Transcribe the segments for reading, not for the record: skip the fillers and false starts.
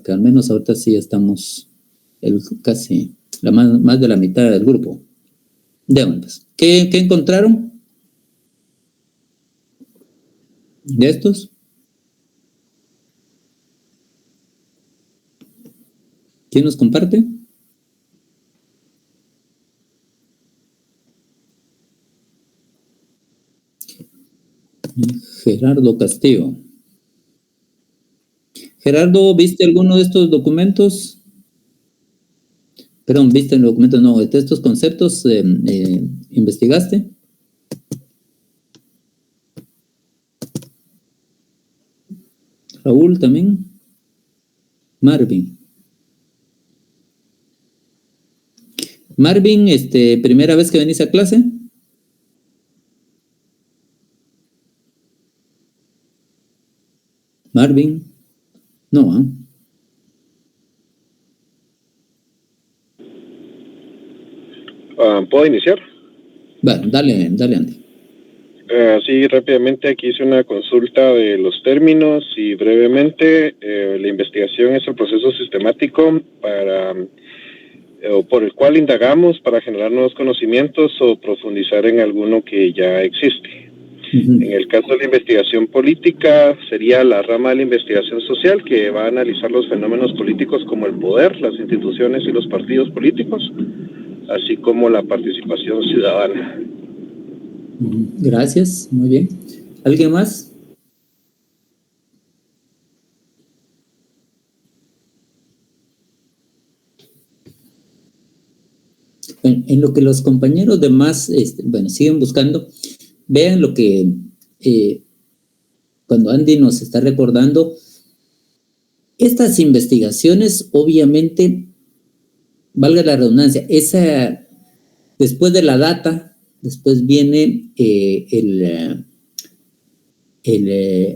porque al menos ahorita sí estamos casi más de la mitad del grupo. Déjame, pues. ¿Qué encontraron de estos? ¿Quién nos comparte? Gerardo Castillo. Gerardo, ¿viste alguno de estos documentos? Perdón, ¿viste el documento? No, de estos conceptos ¿investigaste? Raúl también. Marvin. Marvin, ¿primera vez que venís a clase? Marvin. No, ¿eh? ¿Puedo iniciar? Bueno, dale, Andy. Sí, rápidamente aquí hice una consulta de los términos y brevemente la investigación es el proceso sistemático por el cual indagamos para generar nuevos conocimientos o profundizar en alguno que ya existe. En el caso de la investigación política, sería la rama de la investigación social que va a analizar los fenómenos políticos como el poder, las instituciones y los partidos políticos, así como la participación ciudadana. Gracias, muy bien. ¿Alguien más? En lo que los compañeros demás, siguen buscando, vean lo que cuando Andy nos está recordando, estas investigaciones, obviamente, valga la redundancia, después de la data, después viene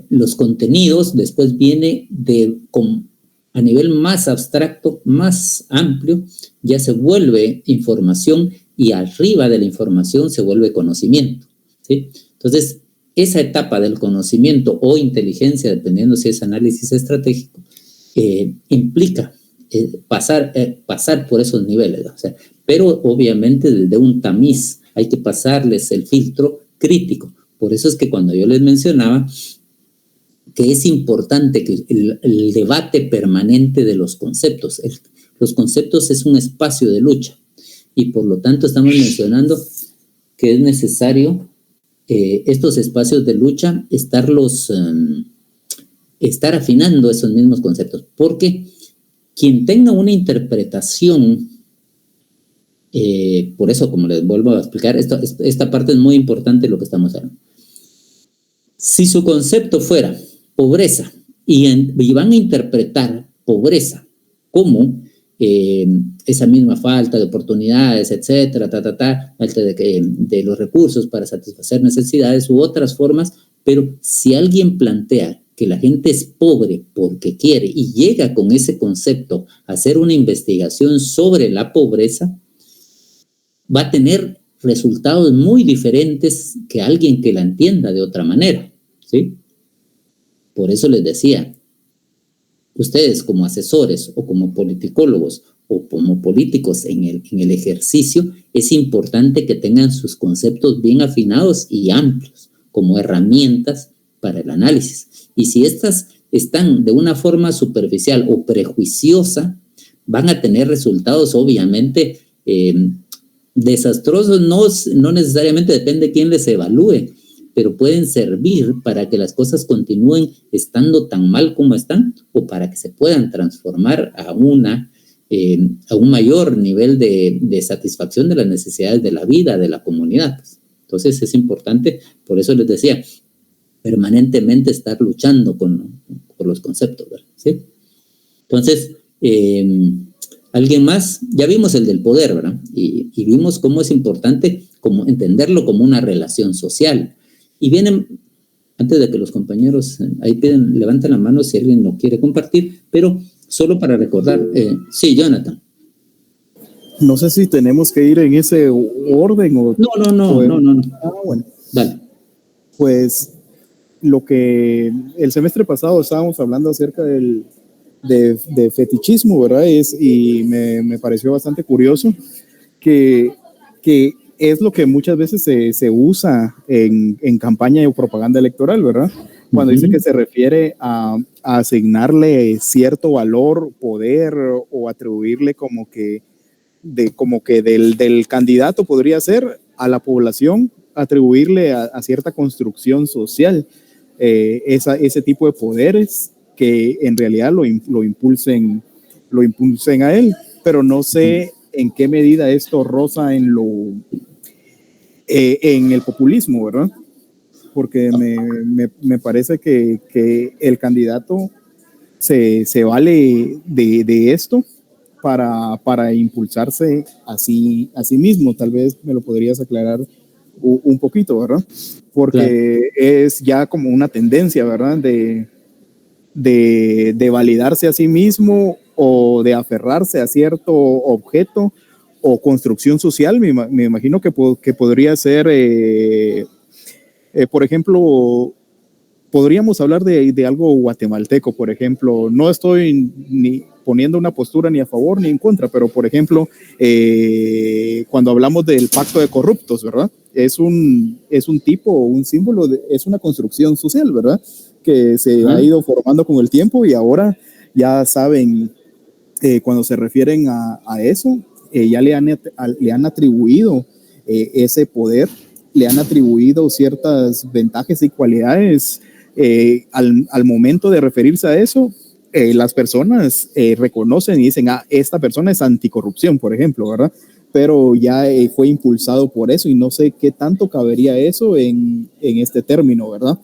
los contenidos, después viene a nivel más abstracto, más amplio, ya se vuelve información y arriba de la información se vuelve conocimiento, ¿sí? Entonces, esa etapa del conocimiento o inteligencia, dependiendo si es análisis estratégico, implica pasar por esos niveles, o sea, pero obviamente desde un tamiz hay que pasarles el filtro crítico. Por eso es que cuando yo les mencionaba que es importante que el debate permanente de los conceptos, los conceptos es un espacio de lucha y por lo tanto estamos mencionando que es necesario estos espacios de lucha estar afinando esos mismos conceptos, porque quien tenga una interpretación, por eso como les vuelvo a explicar, esta parte es muy importante lo que estamos hablando. Si su concepto fuera pobreza y van a interpretar pobreza como esa misma falta de oportunidades, etcétera, falta de los recursos para satisfacer necesidades u otras formas, pero si alguien plantea que la gente es pobre porque quiere y llega con ese concepto a hacer una investigación sobre la pobreza, va a tener resultados muy diferentes que alguien que la entienda de otra manera, ¿sí? Por eso les decía, ustedes como asesores o como politicólogos o como políticos en el ejercicio, es importante que tengan sus conceptos bien afinados y amplios como herramientas para el análisis. Y si estas están de una forma superficial o prejuiciosa, van a tener resultados obviamente desastrosos, no necesariamente depende de quién les evalúe, pero pueden servir para que las cosas continúen estando tan mal como están o para que se puedan transformar a un mayor nivel de satisfacción de las necesidades de la vida, de la comunidad. Entonces es importante, por eso les decía, permanentemente estar luchando por los conceptos, ¿verdad? ¿Sí? Entonces, ¿alguien más? Ya vimos el del poder, ¿verdad? Y vimos cómo es importante entenderlo como una relación social. Y vienen, antes de que los compañeros ahí levanten la mano si alguien lo quiere compartir, pero solo para recordar, sí, Jonathan. No sé si tenemos que ir en ese orden o... No. Ah, bueno. Dale. Pues lo que el semestre pasado estábamos hablando acerca del de fetichismo, ¿verdad? Y me pareció bastante curioso que es lo que muchas veces se usa en campaña o propaganda electoral, ¿verdad? Cuando dice que se refiere a asignarle cierto valor, poder o atribuirle como que del candidato podría ser a la población, atribuirle a cierta construcción social ese tipo de poderes que en realidad lo impulsen a él, pero no sé en qué medida esto roza en el populismo, ¿verdad? Porque me parece que el candidato se vale de esto para impulsarse a sí mismo. Tal vez me lo podrías aclarar un poquito, ¿verdad? Porque es ya como una tendencia, ¿verdad? De validarse a sí mismo o de aferrarse a cierto objeto o construcción social. Me imagino que podría ser, por ejemplo, podríamos hablar de algo guatemalteco, por ejemplo. No estoy ni poniendo una postura ni a favor ni en contra, pero por ejemplo, cuando hablamos del pacto de corruptos, ¿verdad? Es un tipo, un símbolo, es una construcción social, ¿verdad? Que se ha ido formando con el tiempo y ahora ya saben, cuando se refieren a eso, ya le han atribuido ese poder, le han atribuido ciertas ventajas y cualidades. Al momento de referirse a eso, las personas reconocen y dicen, esta persona es anticorrupción, por ejemplo, ¿verdad? Pero ya fue impulsado por eso y no sé qué tanto cabería eso en este término, ¿verdad?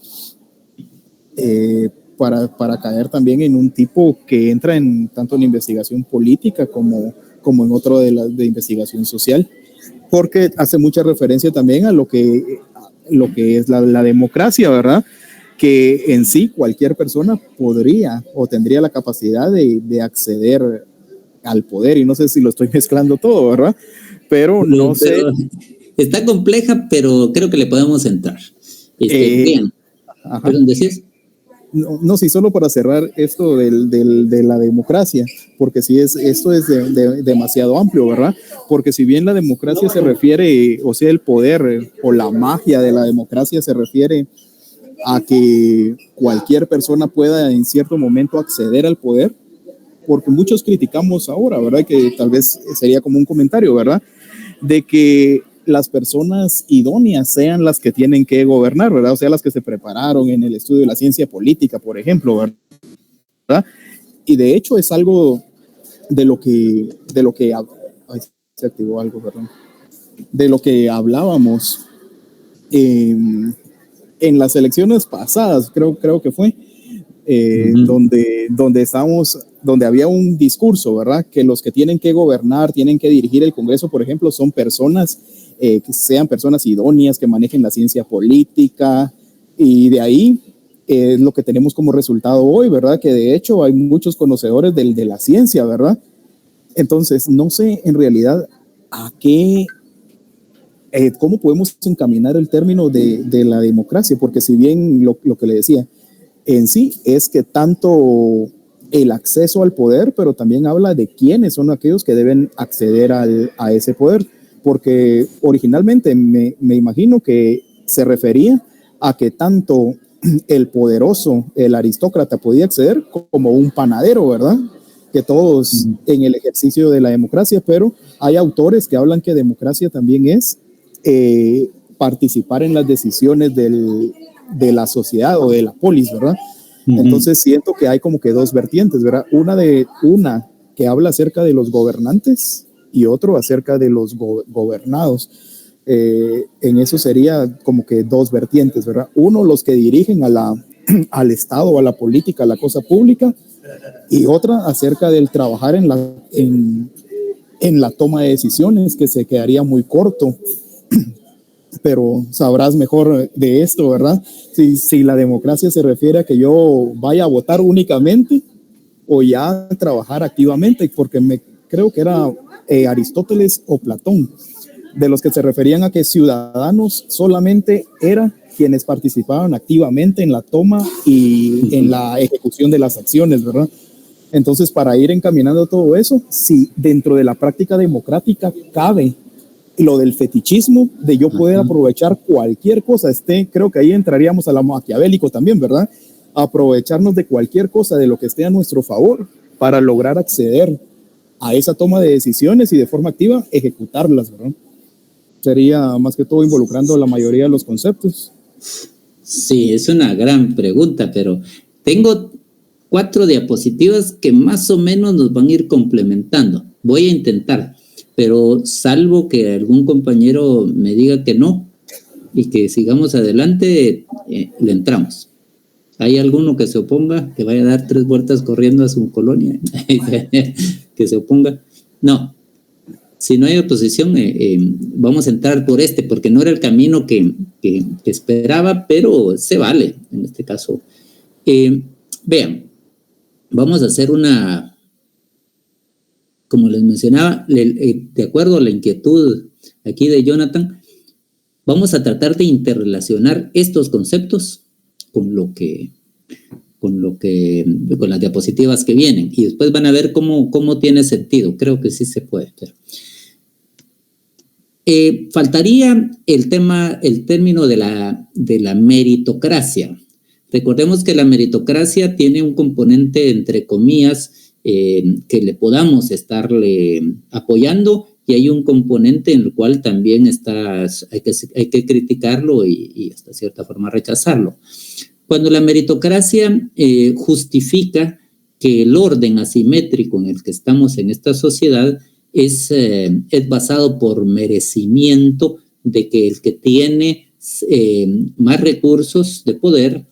Para caer también en un tipo que entra tanto en investigación política como en otro de investigación social, porque hace mucha referencia también a lo que es la democracia, ¿verdad? Que en sí cualquier persona podría o tendría la capacidad de acceder al poder, y no sé si lo estoy mezclando todo, ¿verdad? Pero no sé. Está compleja, pero creo que le podemos entrar. Bien. ¿Perdón, decías? No, sí, solo para cerrar esto de la democracia, porque sí esto es demasiado amplio, ¿verdad? Porque si bien la democracia se refiere, o sea, el poder o la magia de la democracia se refiere a que cualquier persona pueda en cierto momento acceder al poder, porque muchos criticamos ahora, ¿verdad? Que tal vez sería como un comentario, ¿verdad? De que las personas idóneas sean las que tienen que gobernar, ¿verdad? O sea, las que se prepararon en el estudio de la ciencia política, por ejemplo, ¿verdad? Y de hecho es algo de lo que ay, se activó algo, perdón. De lo que hablábamos en las elecciones pasadas, creo que fue, donde había un discurso, ¿verdad? Que los que tienen que gobernar, tienen que dirigir el Congreso, por ejemplo, son personas que sean personas idóneas, que manejen la ciencia política, y de ahí es lo que tenemos como resultado hoy, ¿verdad? Que de hecho hay muchos conocedores de la ciencia, ¿verdad? Entonces, no sé en realidad cómo podemos encaminar el término de la democracia, porque si bien lo que le decía, en sí es que tanto el acceso al poder, pero también habla de quiénes son aquellos que deben acceder a ese poder, porque originalmente me imagino que se refería a que tanto el poderoso, el aristócrata, podía acceder como un panadero, ¿verdad? Que todos en el ejercicio de la democracia, pero hay autores que hablan que democracia también es participar en las decisiones de la sociedad o de la polis, ¿verdad? Entonces siento que hay como que dos vertientes, ¿verdad? Una que habla acerca de los gobernantes y otro acerca de los gobernados. En eso sería como que dos vertientes, ¿verdad? Uno, los que dirigen al Estado, a la política, a la cosa pública, y otra acerca del trabajar en la toma de decisiones, que se quedaría muy corto. Pero sabrás mejor de esto, ¿verdad? Si la democracia se refiere a que yo vaya a votar únicamente o ya trabajar activamente, porque creo que era Aristóteles o Platón, de los que se referían a que ciudadanos solamente eran quienes participaban activamente en la toma y en la ejecución de las acciones, ¿verdad? Entonces, para ir encaminando todo eso, si dentro de la práctica democrática cabe lo del fetichismo, de yo poder aprovechar cualquier cosa, creo que ahí entraríamos a lo maquiavélico también, ¿verdad? Aprovecharnos de cualquier cosa, de lo que esté a nuestro favor, para lograr acceder a esa toma de decisiones y de forma activa ejecutarlas, ¿verdad? Sería más que todo involucrando la mayoría de los conceptos. Sí, es una gran pregunta, pero tengo 4 diapositivas que más o menos nos van a ir complementando. Voy a intentar, pero salvo que algún compañero me diga que no y que sigamos adelante, le entramos. ¿Hay alguno que se oponga, que vaya a dar 3 vueltas corriendo a su colonia? Que se oponga. No. Si no hay oposición, vamos a entrar por porque no era el camino que esperaba, pero se vale en este caso. Vean, vamos a hacer como les mencionaba, de acuerdo a la inquietud aquí de Jonathan, vamos a tratar de interrelacionar estos conceptos con las diapositivas que vienen, y después van a ver cómo tiene sentido. Creo que sí se puede, pero faltaría el término de la meritocracia. Recordemos que la meritocracia tiene un componente, entre comillas, que le podamos estarle apoyando, y hay un componente en el cual también hay que criticarlo y hasta cierta forma rechazarlo. Cuando la meritocracia justifica que el orden asimétrico en el que estamos en esta sociedad es basado por merecimiento, de que el que tiene más recursos de poder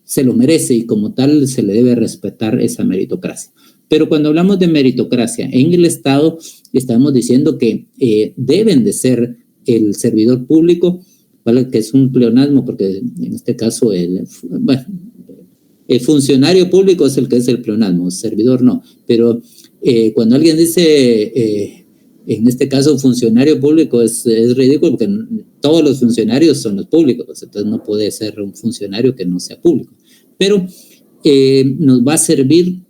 se lo merece, y como tal se le debe respetar esa meritocracia. Pero cuando hablamos de meritocracia en el Estado, estamos diciendo que deben de ser el servidor público, ¿vale? Que es un pleonasmo, porque en este caso el funcionario público es el que es el pleonasmo, el servidor no. Pero cuando alguien dice, en este caso funcionario público, es ridículo, porque todos los funcionarios son los públicos, entonces no puede ser un funcionario que no sea público. Pero nos va a servir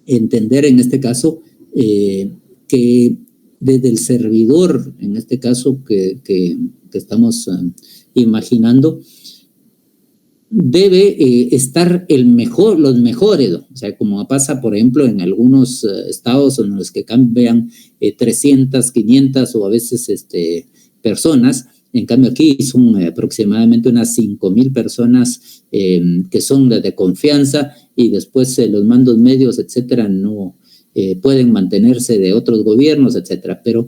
entender en este caso que desde el servidor, en este caso que estamos imaginando, debe estar los mejores, o sea, como pasa, por ejemplo, en algunos estados en los que cambian 300, 500 o a veces personas. En cambio aquí son aproximadamente unas 5,000 personas que son de confianza, y después los mandos medios, etcétera, no pueden mantenerse de otros gobiernos, etcétera. Pero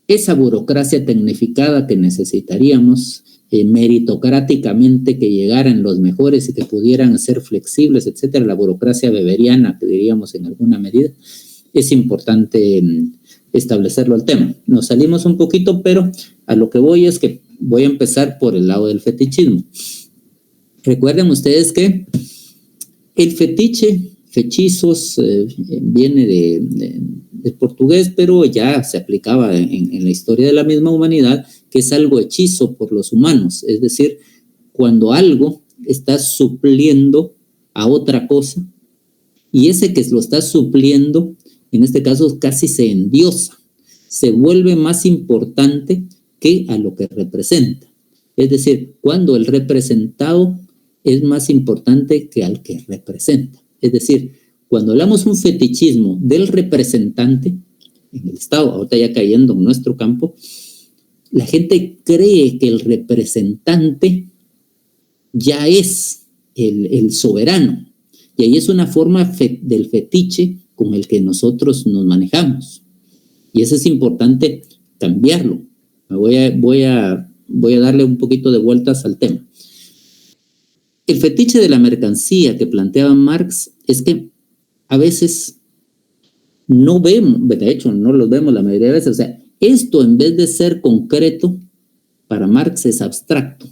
esa burocracia tecnificada que necesitaríamos, meritocráticamente, que llegaran los mejores y que pudieran ser flexibles, etcétera, la burocracia weberiana, que diríamos en alguna medida, es importante establecerlo al tema. Nos salimos un poquito, pero a lo que voy es que voy a empezar por el lado del fetichismo. Recuerden ustedes que el fechizos, viene de portugués, pero ya se aplicaba en la historia de la misma humanidad, que es algo hechizo por los humanos, es decir, cuando algo está supliendo a otra cosa, y ese que lo está supliendo, en este caso casi se endiosa, se vuelve más importante que a lo que representa. Es decir, cuando el representado es más importante que al que representa. Es decir, cuando hablamos un fetichismo del representante en el Estado, ahorita ya cayendo en nuestro campo, la gente cree que el representante ya es el soberano, y ahí es una forma del fetiche con el que nosotros nos manejamos, y eso es importante cambiarlo. Voy a darle un poquito de vueltas al tema. El fetiche de la mercancía que planteaba Marx es que a veces no vemos, de hecho no los vemos la mayoría de veces, o sea, esto en vez de ser concreto, para Marx es abstracto.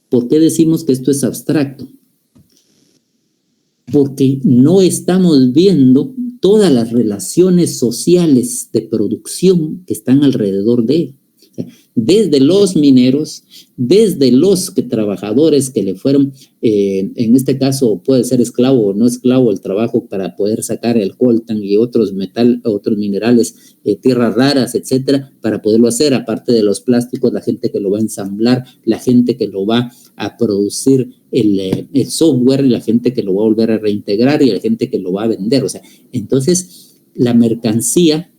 ¿Por qué decimos que esto es abstracto? Porque no estamos viendo todas las relaciones sociales de producción que están alrededor de él. Desde los mineros, desde los trabajadores que le fueron, en este caso puede ser esclavo o no esclavo el trabajo para poder sacar el coltan y otros minerales, tierras raras, etcétera, para poderlo hacer, aparte de los plásticos, la gente que lo va a ensamblar, la gente que lo va a producir el software, la gente que lo va a volver a reintegrar y la gente que lo va a vender. O sea, entonces la mercancía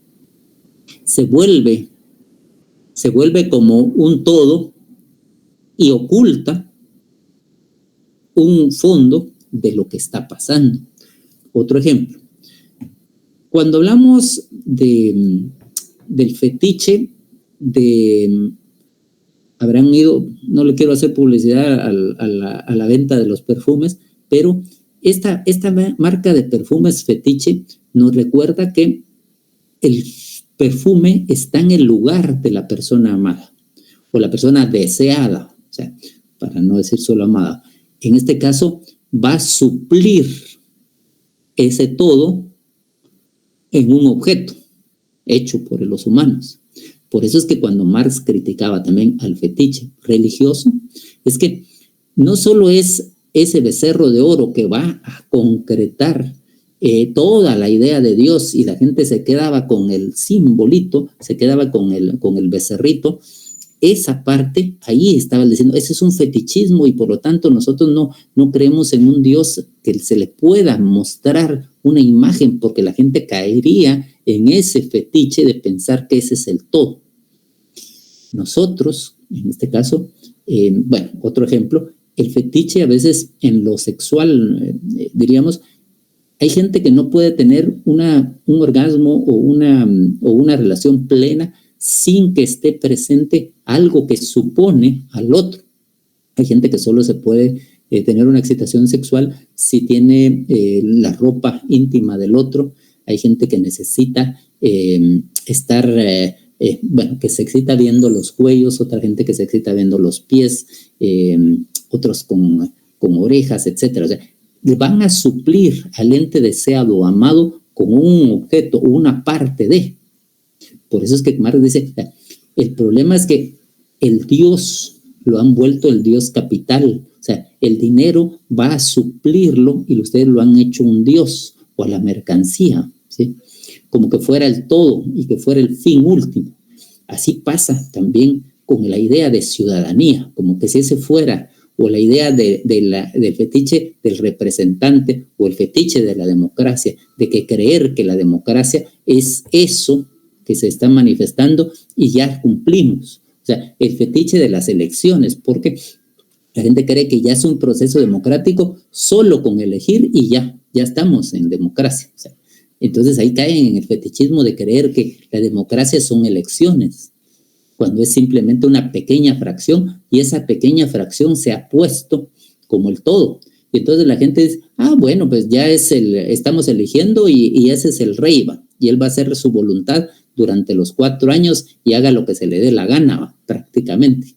se vuelve como un todo y oculta un fondo de lo que está pasando. Otro ejemplo, cuando hablamos del fetiche habrán ido, no le quiero hacer publicidad a la venta de los perfumes, pero esta marca de perfumes fetiche nos recuerda que el perfume está en el lugar de la persona amada o la persona deseada, o sea, para no decir solo amada. En este caso, va a suplir ese todo en un objeto hecho por los humanos. Por eso es que cuando Marx criticaba también al fetiche religioso, es que no solo es ese becerro de oro que va a concretar toda la idea de Dios y la gente se quedaba con el simbolito, se quedaba con el becerrito, esa parte, ahí estaba diciendo, ese es un fetichismo y por lo tanto nosotros no creemos en un Dios que se le pueda mostrar una imagen porque la gente caería en ese fetiche de pensar que ese es el todo. Nosotros, en este caso, bueno, otro ejemplo, el fetiche a veces en lo sexual, diríamos, hay gente que no puede tener un orgasmo o una relación plena sin que esté presente algo que supone al otro. Hay gente que solo se puede tener una excitación sexual si tiene la ropa íntima del otro. Hay gente que necesita estar, bueno, que se excita viendo los cuellos, otra gente que se excita viendo los pies, otros con orejas, etcétera. O sea, van a suplir al ente deseado o amado con un objeto o una parte de. Por eso es que Marx dice, el problema es que el Dios lo han vuelto el Dios capital. O sea, el dinero va a suplirlo y ustedes lo han hecho un Dios o a la mercancía, ¿sí? Como que fuera el todo y que fuera el fin último. Así pasa también con la idea de ciudadanía, como que si ese fuera, o la idea del fetiche del representante o el fetiche de la democracia, de que creer que la democracia es eso que se está manifestando y ya cumplimos. O sea, el fetiche de las elecciones, porque la gente cree que ya es un proceso democrático solo con elegir y ya estamos en democracia. O sea, entonces ahí caen en el fetichismo de creer que la democracia son elecciones, cuando es simplemente una pequeña fracción y esa pequeña fracción se ha puesto como el todo. Y entonces la gente dice, bueno, pues ya estamos eligiendo y ese es el rey, ¿va? Y él va a hacer su voluntad durante los 4 años y haga lo que se le dé la gana, ¿va? Prácticamente.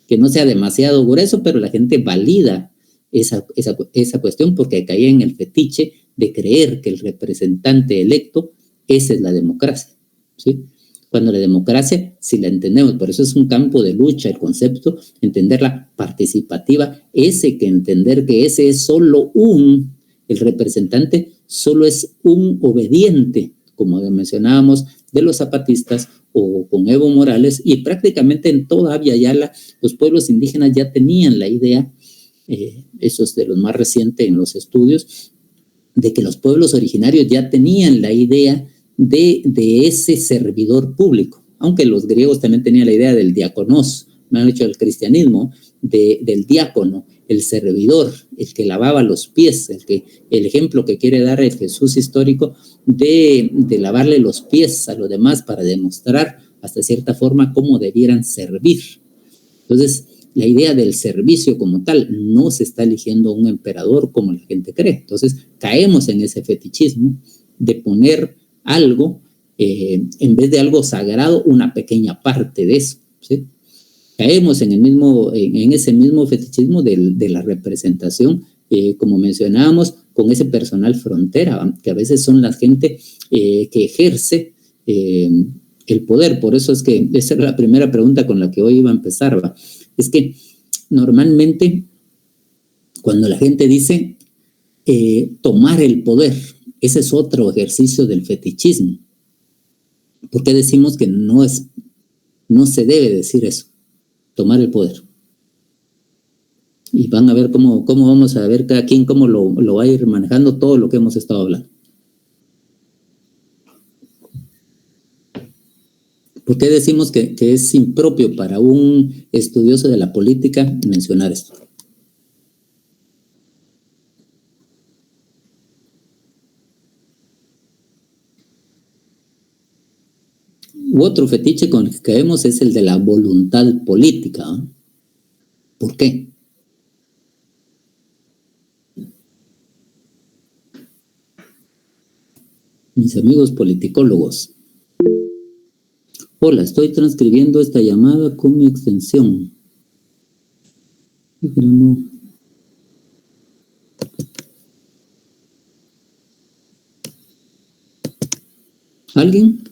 Que no sea demasiado grueso, pero la gente valida esa cuestión porque cae en el fetiche de creer que el representante electo, esa es la democracia, ¿sí? Cuando la democracia, si la entendemos, por eso es un campo de lucha el concepto, entenderla participativa, entender que ese es solo el representante solo es un obediente, como mencionábamos, de los zapatistas o con Evo Morales, y prácticamente en toda Abya Yala los pueblos indígenas ya tenían la idea, eso es de los más recientes en los estudios, de que los pueblos originarios ya tenían la idea de ese servidor público, aunque los griegos también tenían la idea del diáconos, me han dicho el cristianismo, del diácono, el servidor, el que lavaba los pies, el ejemplo que quiere dar el Jesús histórico de lavarle los pies a los demás para demostrar hasta cierta forma cómo debieran servir. Entonces, la idea del servicio como tal, no se está eligiendo un emperador como la gente cree. Entonces, caemos en ese fetichismo de poner algo, en vez de algo sagrado, una pequeña parte de eso, ¿sí? Caemos en ese mismo fetichismo de la representación, como mencionábamos, con ese personal frontera, ¿va? Que a veces son la gente que ejerce el poder. Por eso es que esa era la primera pregunta con la que hoy iba a empezar, ¿va? Es que normalmente cuando la gente dice tomar el poder, ese es otro ejercicio del fetichismo. ¿Por qué decimos que no se debe decir eso? Tomar el poder. Y van a ver cómo vamos a ver cada quien cómo lo va a ir manejando todo lo que hemos estado hablando. ¿Por qué decimos que es impropio para un estudioso de la política mencionar esto? Otro fetiche con el que caemos es el de la voluntad política, ¿eh? ¿Por qué? Mis amigos politicólogos. Hola, estoy transcribiendo esta llamada con mi extensión. Pero no. ¿Alguien?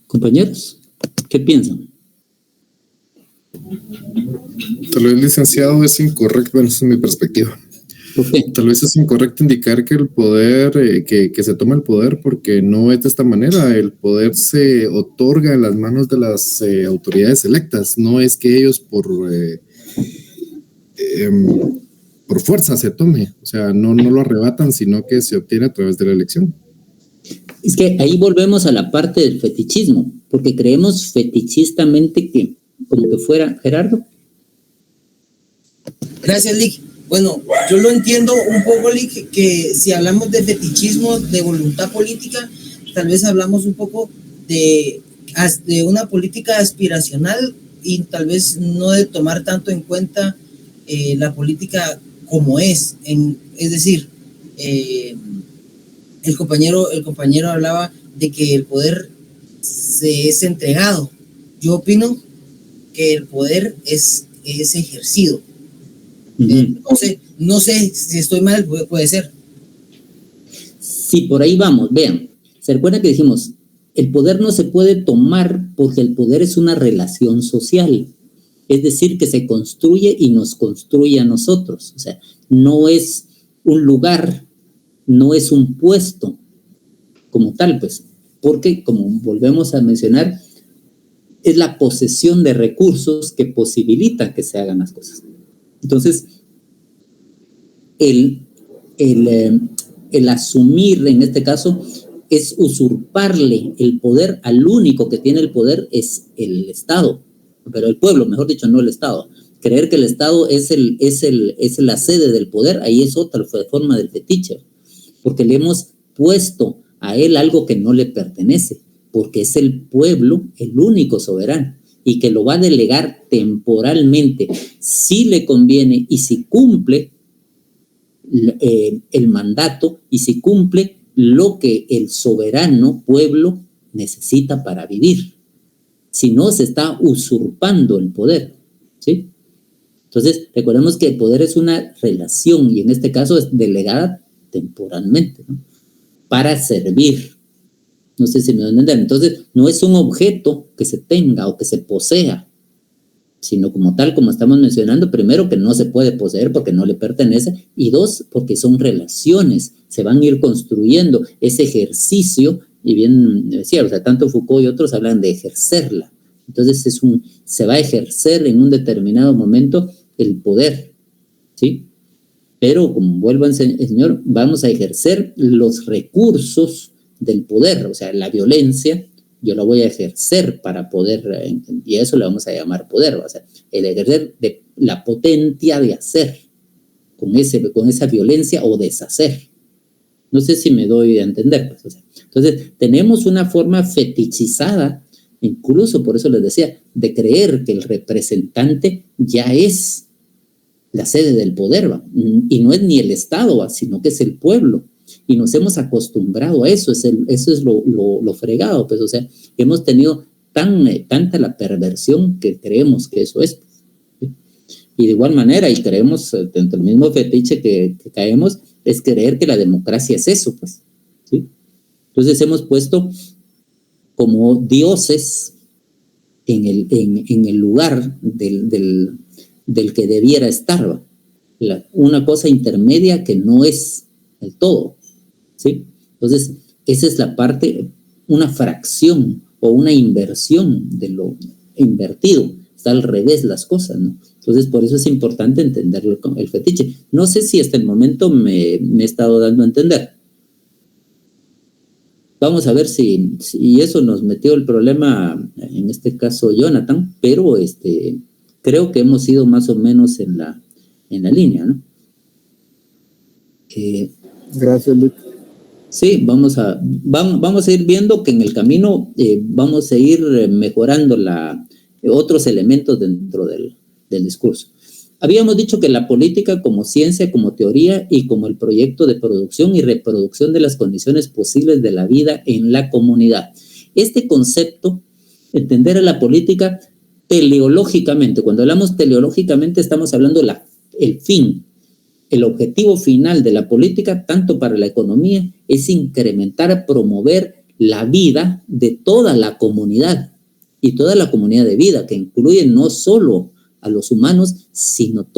Compañeros, ¿qué piensan? Tal vez, licenciado, es incorrecto, bueno, esa es mi perspectiva. ¿Por qué? Tal vez es incorrecto indicar que el poder, que se toma el poder, porque no es de esta manera. El poder se otorga en las manos de las autoridades electas. No es que ellos por fuerza se tome. O sea, no lo arrebatan, sino que se obtiene a través de la elección. Es que ahí volvemos a la parte del fetichismo, porque creemos fetichistamente que, como que fuera Gerardo. Gracias, Lick. Bueno, yo lo entiendo un poco, Lick, que si hablamos de fetichismo, de voluntad política, tal vez hablamos un poco de una política aspiracional y tal vez no de tomar tanto en cuenta la política como es. Es decir, el compañero hablaba de que el poder es entregado. Yo opino que el poder es ejercido. No sé si estoy mal, puede ser. Sí, por ahí vamos. Vean, ¿se recuerda que dijimos? El poder no se puede tomar porque el poder es una relación social. Es decir, que se construye y nos construye a nosotros. O sea, no es un lugar, no es un puesto como tal, pues, porque, como volvemos a mencionar, es la posesión de recursos que posibilitan que se hagan las cosas. Entonces, el asumir, en este caso, es usurparle el poder al único que tiene el poder es el Estado, pero el pueblo, mejor dicho, no el Estado. Creer que el Estado es la sede del poder, ahí es otra forma del fetiche, porque le hemos puesto a él algo que no le pertenece, porque es el pueblo el único soberano y que lo va a delegar temporalmente si le conviene y si cumple el mandato y si cumple lo que el soberano pueblo necesita para vivir. Si no, se está usurpando el poder, ¿sí? Entonces, recordemos que el poder es una relación y en este caso es delegada temporalmente, ¿no? Para servir. No sé si me van a entender. Entonces, no es un objeto que se tenga o que se posea, sino como tal, como estamos mencionando, primero que no se puede poseer porque no le pertenece, y dos, porque son relaciones, se van a ir construyendo ese ejercicio, y bien decía, o sea, tanto Foucault y otros hablan de ejercerla. Entonces, se va a ejercer en un determinado momento el poder, ¿sí? Pero, como vuelvo el señor, vamos a ejercer los recursos del poder, o sea, la violencia, yo la voy a ejercer para poder, y a eso le vamos a llamar poder, o sea, el ejercer de la potencia de hacer con esa violencia o deshacer. No sé si me doy a entender, pues, o sea, entonces, tenemos una forma fetichizada, incluso por eso les decía, de creer que el representante ya es la sede del poder, ¿va? Y no es ni el Estado, ¿va? Sino que es el pueblo. Y nos hemos acostumbrado a eso, eso es lo fregado, pues, o sea, hemos tenido tanta la perversión que creemos que eso es. ¿Sí? Y de igual manera, y creemos, dentro del mismo fetiche que caemos, es creer que la democracia es eso, pues. ¿Sí? Entonces hemos puesto como dioses en el lugar del que debiera estar, una cosa intermedia que no es el todo, ¿sí? Entonces, esa es la parte, una fracción o una inversión de lo invertido. Está al revés las cosas, ¿no? Entonces, por eso es importante entenderlo con el fetiche. No sé si hasta el momento me he estado dando a entender. Vamos a ver si eso nos metió el problema, en este caso Jonathan, pero creo que hemos ido más o menos en la línea, ¿no? Gracias, Luis. Sí, vamos a ir viendo que en el camino vamos a ir mejorando otros elementos dentro del discurso. Habíamos dicho que la política como ciencia, como teoría y como el proyecto de producción y reproducción de las condiciones posibles de la vida en la comunidad. Este concepto, entender a la política teleológicamente, cuando hablamos teleológicamente estamos hablando el fin, el objetivo final de la política, tanto para la economía, es incrementar, promover la vida de toda la comunidad y toda la comunidad de vida, que incluye no solo a los humanos, sino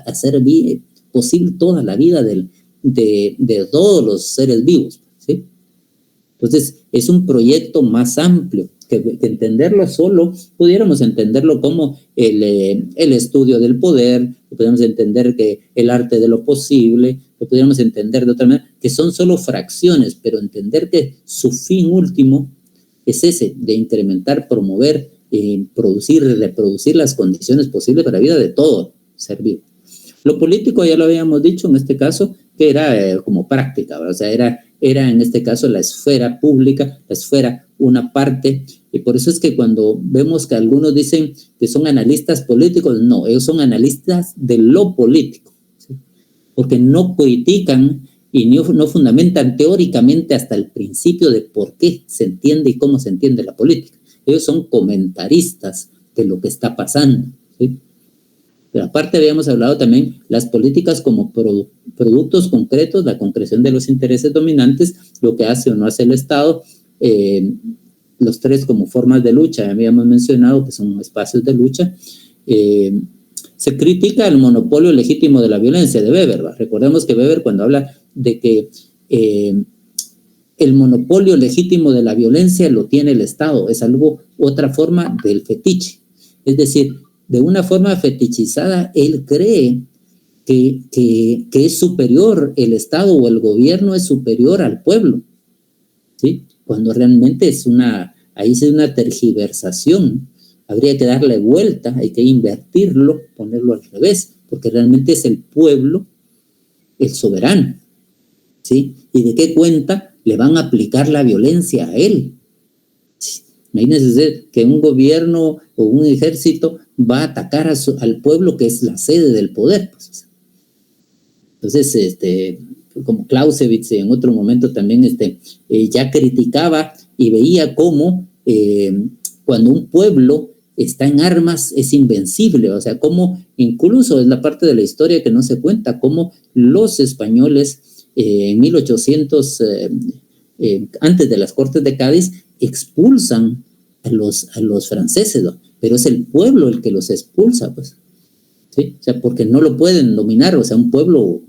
hacer posible toda la vida de todos los seres vivos, ¿sí? Entonces, es un proyecto más amplio, que entenderlo solo, pudiéramos entenderlo como el estudio del poder, pudiéramos entender que el arte de lo posible, lo pudiéramos entender de otra manera, que son solo fracciones, pero entender que su fin último es ese, de incrementar, promover, producir y reproducir las condiciones posibles para la vida de todo ser vivo. Lo político ya lo habíamos dicho en este caso, que era como práctica, ¿verdad? O sea, era en este caso la esfera pública, la esfera una parte, y por eso es que cuando vemos que algunos dicen que son analistas políticos, no, ellos son analistas de lo político, ¿sí? Porque no critican y no fundamentan teóricamente hasta el principio de por qué se entiende y cómo se entiende la política. Ellos son comentaristas de lo que está pasando, ¿sí? Pero aparte habíamos hablado también las políticas como productos concretos, la concreción de los intereses dominantes, lo que hace o no hace el Estado, los tres como formas de lucha, ya habíamos mencionado que son espacios de lucha. Se critica el monopolio legítimo de la violencia de Weber, ¿va? Recordemos que Weber, cuando habla de que el monopolio legítimo de la violencia lo tiene el Estado, es otra forma del fetiche. Es decir, de una forma fetichizada, él cree que es superior, el Estado o el gobierno es superior al pueblo, ¿sí? Cuando realmente ahí es una tergiversación. Habría que darle vuelta, hay que invertirlo, ponerlo al revés, porque realmente es el pueblo el soberano, ¿sí? ¿Y de qué cuenta le van a aplicar la violencia a él? ¿Sí? Imagínense usted que un gobierno o un ejército va a atacar al pueblo que es la sede del poder, pues. Entonces, como Clausewitz en otro momento también ya criticaba y veía cómo cuando un pueblo está en armas es invencible, o sea, cómo incluso es la parte de la historia que no se cuenta, cómo los españoles en 1800, antes de las Cortes de Cádiz, expulsan a los franceses, ¿no? Pero es el pueblo el que los expulsa, pues. ¿Sí? O sea, porque no lo pueden dominar, o sea, un pueblo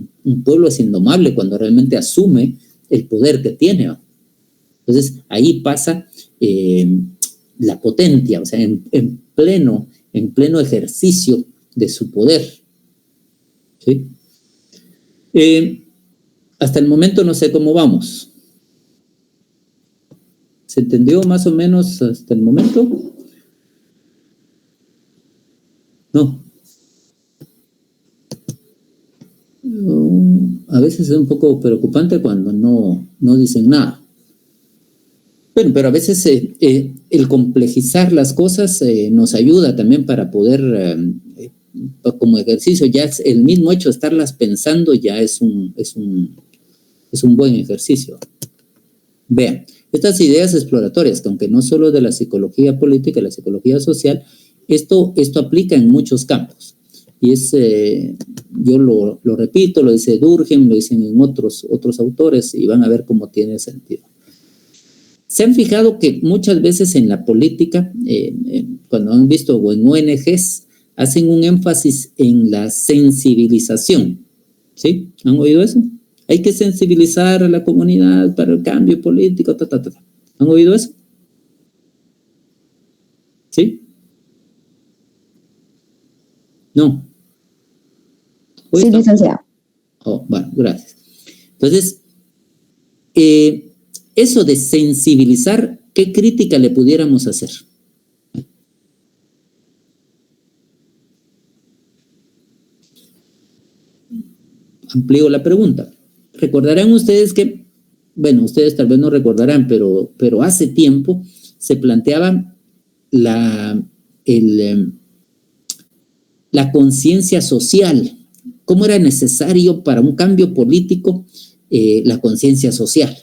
es indomable cuando realmente asume el poder que tiene, ¿no? Entonces, ahí pasa la potencia, o sea, en pleno ejercicio de su poder, ¿sí? Hasta el momento no sé cómo vamos. ¿Se entendió más o menos hasta el momento? No. A veces es un poco preocupante cuando no dicen nada. Bueno, pero a veces el complejizar las cosas nos ayuda también para poder, como ejercicio, ya el mismo hecho de estarlas pensando ya es un Es un buen ejercicio. Vean, estas ideas exploratorias, que aunque no solo de la psicología política, la psicología social, esto aplica en muchos campos. Y yo lo repito, lo dice Durkheim, lo dicen en otros autores, y van a ver cómo tiene sentido. Se han fijado que muchas veces en la política, cuando han visto, o en ONGs, hacen un énfasis en la sensibilización. ¿Sí? ¿Han oído eso? Hay que sensibilizar a la comunidad para el cambio político, ¿Han oído eso? ¿Sí? No. Sí, licenciado. Oh, bueno, gracias. Entonces, eso de sensibilizar, ¿qué crítica le pudiéramos hacer? Amplío la pregunta. Recordarán ustedes que, bueno, ustedes tal vez no recordarán, pero hace tiempo se planteaba la conciencia social. ¿Cómo era necesario para un cambio político la conciencia social?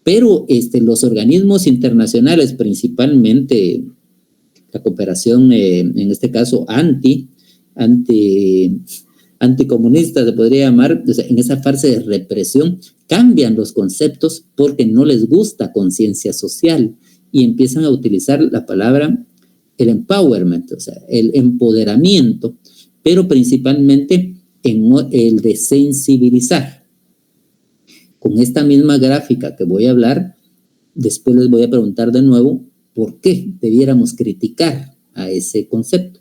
Pero los organismos internacionales, principalmente la cooperación, en este caso anticomunista se podría llamar, o sea, en esa fase de represión, cambian los conceptos porque no les gusta conciencia social y empiezan a utilizar la palabra el empowerment, o sea, el empoderamiento, pero principalmente en el de sensibilizar. Con esta misma gráfica que voy a hablar, después les voy a preguntar de nuevo por qué debiéramos criticar a ese concepto.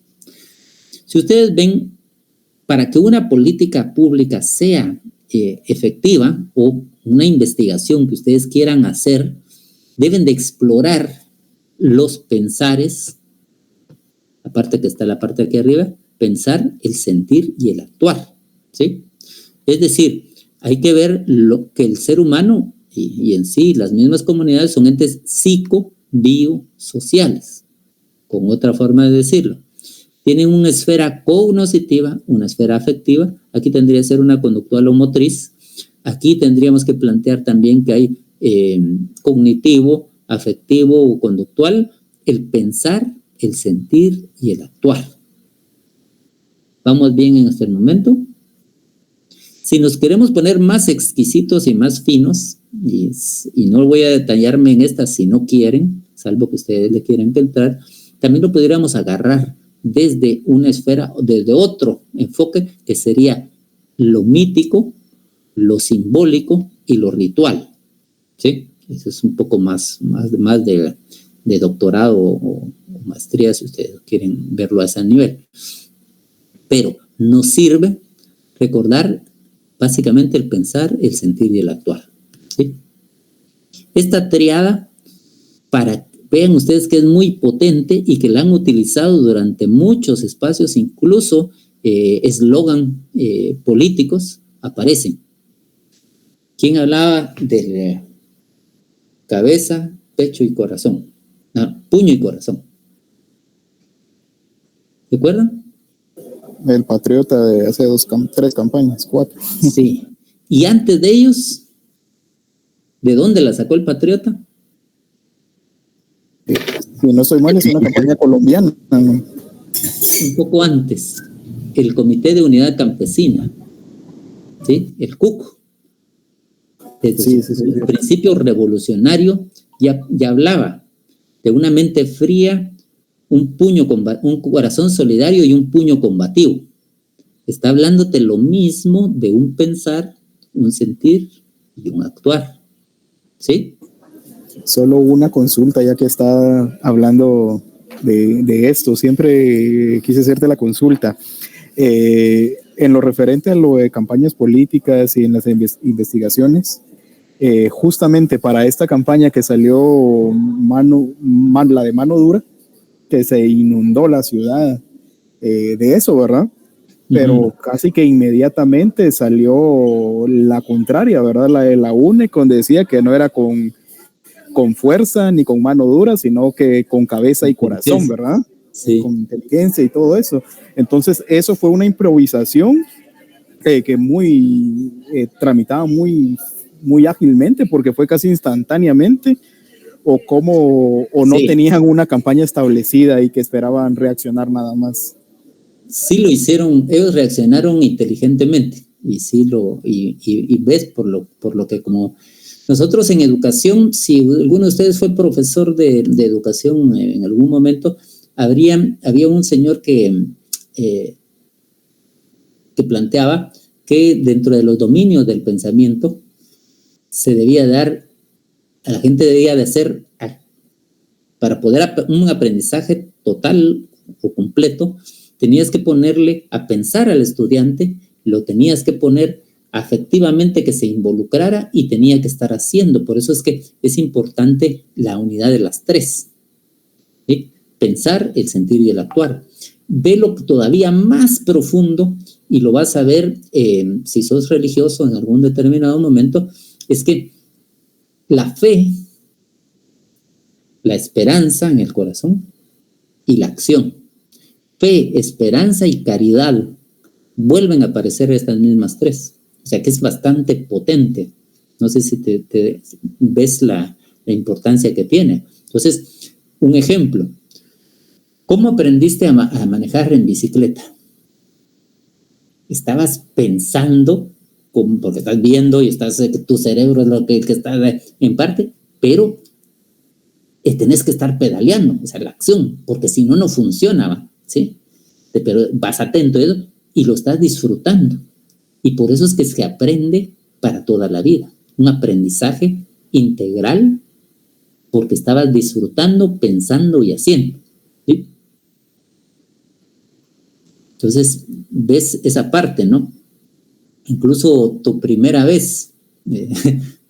Si ustedes ven, para que una política pública sea efectiva o una investigación que ustedes quieran hacer, deben de explorar los pensares, aparte que está la parte aquí arriba, pensar, el sentir y el actuar, ¿sí? Es decir, hay que ver lo que el ser humano y en sí las mismas comunidades son entes psico-biosociales, con otra forma de decirlo. Tienen una esfera cognitiva, una esfera afectiva. Aquí tendría que ser una conductual o motriz. Aquí tendríamos que plantear también que hay cognitivo, afectivo o conductual, el pensar, el sentir y el actuar. ¿Vamos bien en este momento? Si nos queremos poner más exquisitos y más finos, y no voy a detallarme en esta si no quieren, salvo que ustedes le quieran entrar, también lo pudiéramos agarrar desde una esfera, desde otro enfoque, que sería lo mítico, lo simbólico y lo ritual, ¿sí? Eso es un poco más de doctorado o maestría, si ustedes quieren verlo a ese nivel. Pero nos sirve recordar básicamente el pensar, el sentir y el actuar, ¿sí? Esta triada, vean ustedes que es muy potente y que la han utilizado durante muchos espacios, incluso eslogan políticos aparecen. ¿Quién hablaba de cabeza, pecho y corazón? No, puño y corazón. ¿Se acuerdan? El Patriota de hace 3 campañas, 4. Sí. Y antes de ellos, ¿de dónde la sacó el Patriota? Si no soy mal, es una campaña colombiana, ¿no? Un poco antes, el Comité de Unidad Campesina, ¿sí? El CUC. Desde el principio revolucionario ya hablaba de una mente fría, un corazón solidario y un puño combativo. Está hablándote lo mismo de un pensar, un sentir y un actuar, ¿sí? Solo una consulta, ya que está hablando de esto. Siempre quise hacerte la consulta. En lo referente a lo de campañas políticas y en las investigaciones, justamente para esta campaña que salió la de mano dura, que se inundó la ciudad de eso, ¿verdad? Pero casi que inmediatamente salió la contraria, ¿verdad? La de la UNE, donde decía que no era con fuerza ni con mano dura, sino que con cabeza y corazón, ¿verdad? Sí. Con inteligencia y todo eso. Entonces, eso fue una improvisación que tramitaban muy muy ágilmente porque fue casi instantáneamente, o no tenían una campaña establecida y que esperaban reaccionar nada más. Sí lo hicieron, ellos reaccionaron inteligentemente y sí y ves por lo que como nosotros en educación, si alguno de ustedes fue profesor de educación en algún momento, había un señor que planteaba que dentro de los dominios del pensamiento se debía dar, a la gente debía de hacer, para poder un aprendizaje total o completo, tenías que ponerle a pensar al estudiante, lo tenías que poner afectivamente que se involucrara y tenía que estar haciendo. Por eso es que es importante la unidad de las tres, ¿sí? Pensar, el sentir y el actuar. Velo todavía más profundo y lo vas a ver si sos religioso en algún determinado momento, es que la fe, la esperanza en el corazón y la acción. Fe, esperanza y caridad vuelven a aparecer estas mismas tres. O sea que es bastante potente. No sé si te ves la importancia que tiene. Entonces, un ejemplo. ¿Cómo aprendiste a manejar en bicicleta? Estabas pensando, porque estás viendo y tu cerebro es lo que está en parte, pero tenés que estar pedaleando, o sea, la acción, porque si no, no funciona, ¿sí? Pero vas atento a eso y lo estás disfrutando. Y por eso es que se aprende para toda la vida. Un aprendizaje integral porque estabas disfrutando, pensando y haciendo, ¿sí? Entonces, ves esa parte, ¿no? Incluso tu primera vez,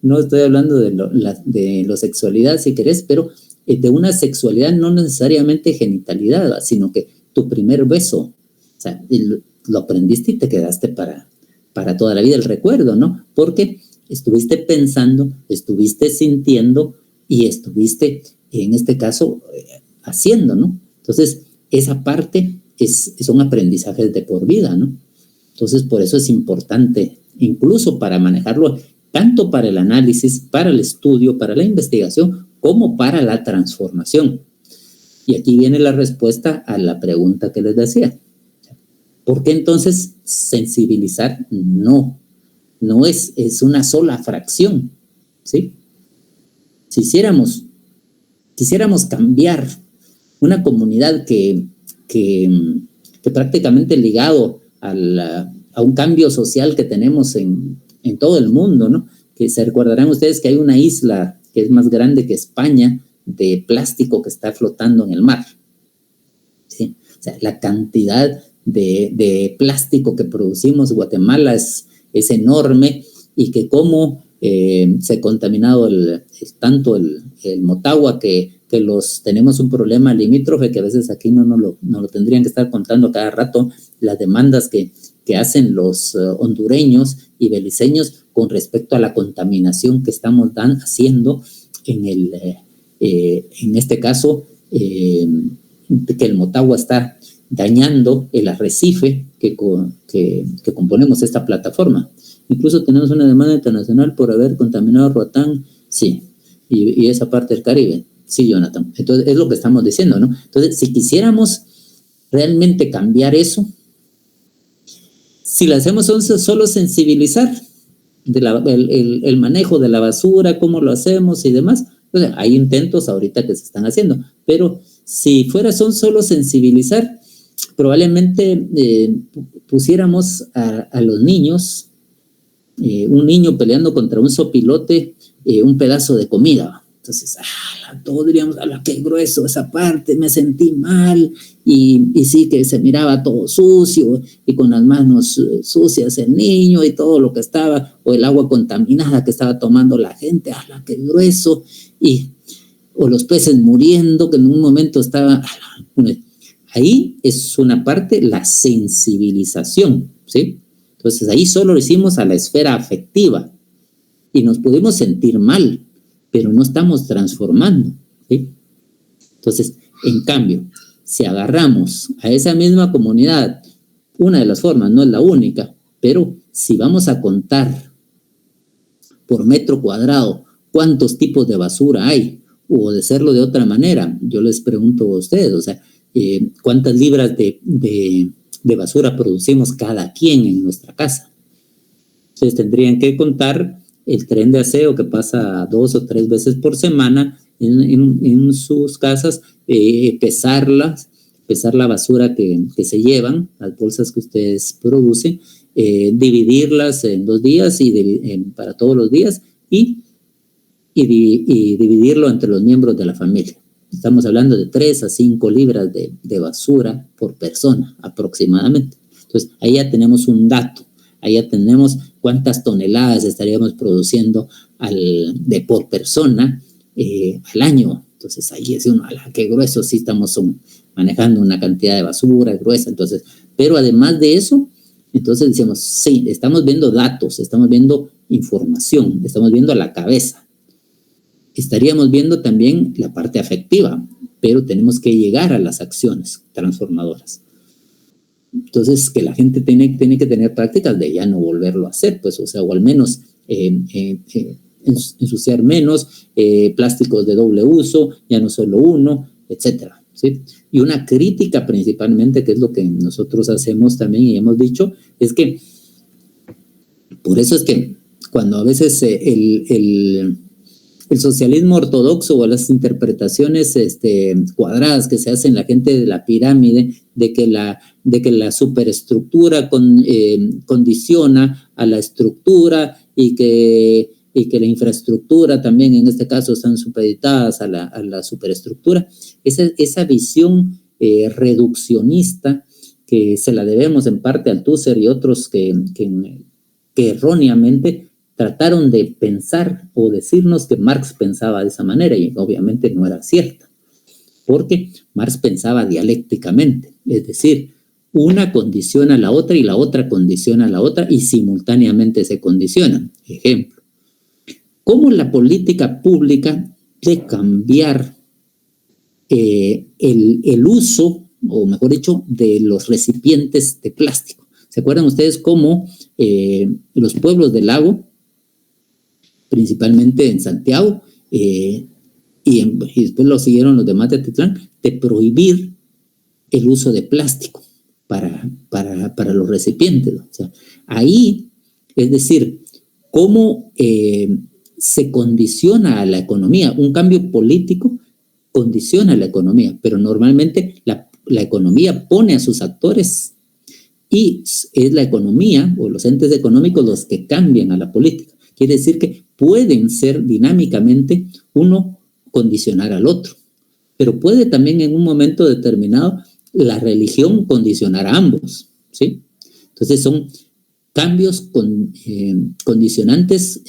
no estoy hablando de la sexualidad, si querés, pero de una sexualidad no necesariamente genitalidad, sino que tu primer beso, o sea, lo aprendiste y te quedaste para toda la vida el recuerdo, ¿no? Porque estuviste pensando, estuviste sintiendo y estuviste, en este caso, haciendo, ¿no? Entonces, esa parte son aprendizajes de por vida, ¿no? Entonces, por eso es importante, incluso para manejarlo, tanto para el análisis, para el estudio, para la investigación, como para la transformación. Y aquí viene la respuesta a la pregunta que les decía. ¿Por qué entonces sensibilizar? No es una sola fracción, ¿sí? Si quisiéramos cambiar una comunidad que prácticamente ligado a un cambio social que tenemos en todo el mundo, ¿no? Que se recordarán ustedes que hay una isla que es más grande que España de plástico que está flotando en el mar, ¿sí? O sea, la cantidad de plástico que producimos en Guatemala es enorme, y que cómo se ha contaminado tanto el Motagua que tenemos un problema limítrofe que a veces aquí no lo tendrían que estar contando cada rato, las demandas que hacen los hondureños y beliceños con respecto a la contaminación que estamos haciendo en este caso, que el Motagua está dañando el arrecife que componemos esta plataforma. Incluso tenemos una demanda internacional por haber contaminado Roatán, sí, y esa parte del Caribe. Sí, Jonathan. Entonces, es lo que estamos diciendo, ¿no? Entonces, si quisiéramos realmente cambiar eso, si lo hacemos solo sensibilizar el manejo de la basura, cómo lo hacemos y demás, o sea, hay intentos ahorita que se están haciendo, pero si fuera solo sensibilizar, probablemente pusiéramos a los niños, un niño peleando contra un sopilote, un pedazo de comida. Entonces, todos diríamos, qué grueso esa parte, me sentí mal, y sí que se miraba todo sucio, y con las manos sucias el niño, y todo lo que estaba, o el agua contaminada que estaba tomando la gente, qué grueso, o los peces muriendo, que en un momento estaba, ahí es una parte, la sensibilización, ¿sí? Entonces, ahí solo lo hicimos a la esfera afectiva, y nos pudimos sentir mal, pero no estamos transformando, ¿sí? Entonces, en cambio, si agarramos a esa misma comunidad, una de las formas, no es la única, pero si vamos a contar por metro cuadrado cuántos tipos de basura hay, o de hacerlo de otra manera. Yo les pregunto a ustedes, o sea, ¿cuántas libras de basura producimos cada quien en nuestra casa? Entonces tendrían que contar el tren de aseo que pasa 2 o 3 veces por semana en sus casas, pesar la basura que se llevan, las bolsas que ustedes producen, dividirlas en 2 días para todos los días y dividirlo entre los miembros de la familia. Estamos hablando de 3 a 5 libras de basura por persona aproximadamente. Entonces ahí ya tenemos un dato, ahí ya tenemos cuántas toneladas estaríamos produciendo por persona al año. Entonces ahí es uno, qué grueso, sí estamos manejando una cantidad de basura gruesa. Entonces, pero además de eso, entonces decimos, sí, estamos viendo datos, estamos viendo información, estamos viendo a la cabeza. Estaríamos viendo también la parte afectiva, pero tenemos que llegar a las acciones transformadoras. Entonces, que la gente tiene que tener prácticas de ya no volverlo a hacer, pues, o sea, o al menos ensuciar menos, plásticos de doble uso, ya no solo uno, etcétera, ¿sí? Y una crítica principalmente, que es lo que nosotros hacemos también y hemos dicho, es que por eso es que cuando a veces el socialismo ortodoxo o las interpretaciones cuadradas que se hacen la gente de la pirámide, de que la superestructura condiciona a la estructura y que la infraestructura también en este caso están supeditadas a la superestructura, esa visión reduccionista que se la debemos en parte al Althusser y otros que erróneamente trataron de pensar o decirnos que Marx pensaba de esa manera, y obviamente no era cierta, porque Marx pensaba dialécticamente, es decir, una condiciona a la otra y la otra condiciona a la otra y simultáneamente se condicionan. Ejemplo, ¿cómo la política pública de cambiar el uso, o mejor dicho, de los recipientes de plástico? ¿Se acuerdan ustedes cómo los pueblos del lago, principalmente en Santiago, y después lo siguieron los demás de Atitlán, de prohibir el uso de plástico para los recipientes? O sea, ahí, es decir, cómo se condiciona a la economía. Un cambio político condiciona a la economía, pero normalmente la economía pone a sus actores y es la economía o los entes económicos los que cambian a la política. Quiere decir que pueden ser dinámicamente uno condicionar al otro, pero puede también en un momento determinado la religión condicionar a ambos, ¿sí? Entonces son cambios condicionantes,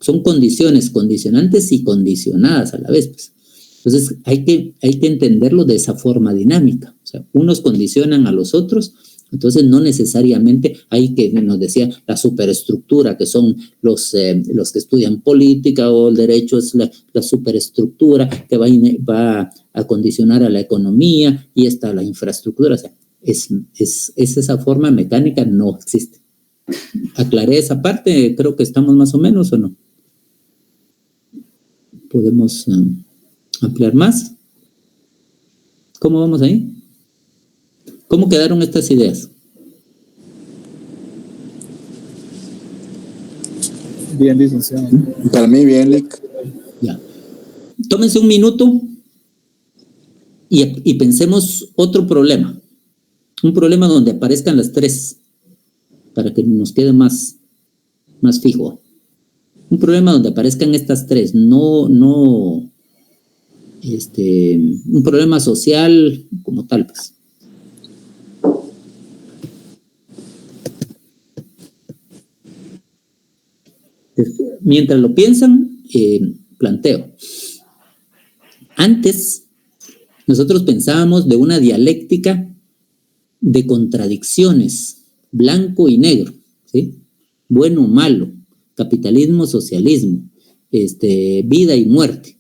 son condiciones condicionantes y condicionadas a la vez, pues. Entonces hay que entenderlo de esa forma dinámica, o sea, unos condicionan a los otros. Entonces no necesariamente hay que, nos decía, la superestructura, que son los que estudian política, o el derecho es la superestructura que va a condicionar a la economía, y está la infraestructura. O sea, es esa forma mecánica, no existe. Aclaré esa parte, creo que estamos más o menos, ¿o no? ¿Podemos ampliar más? ¿Cómo vamos ahí? ¿Cómo quedaron estas ideas? Bien, licenciado. Para mí, bien, Lick. Ya. Tómense un minuto y pensemos otro problema. Un problema donde aparezcan las 3, para que nos quede más fijo. Un problema donde aparezcan estas 3, no un problema social como tal, pues. Mientras lo piensan, planteo. Antes, nosotros pensábamos de una dialéctica de contradicciones, blanco y negro, ¿sí? Bueno o malo, capitalismo, socialismo, vida y muerte.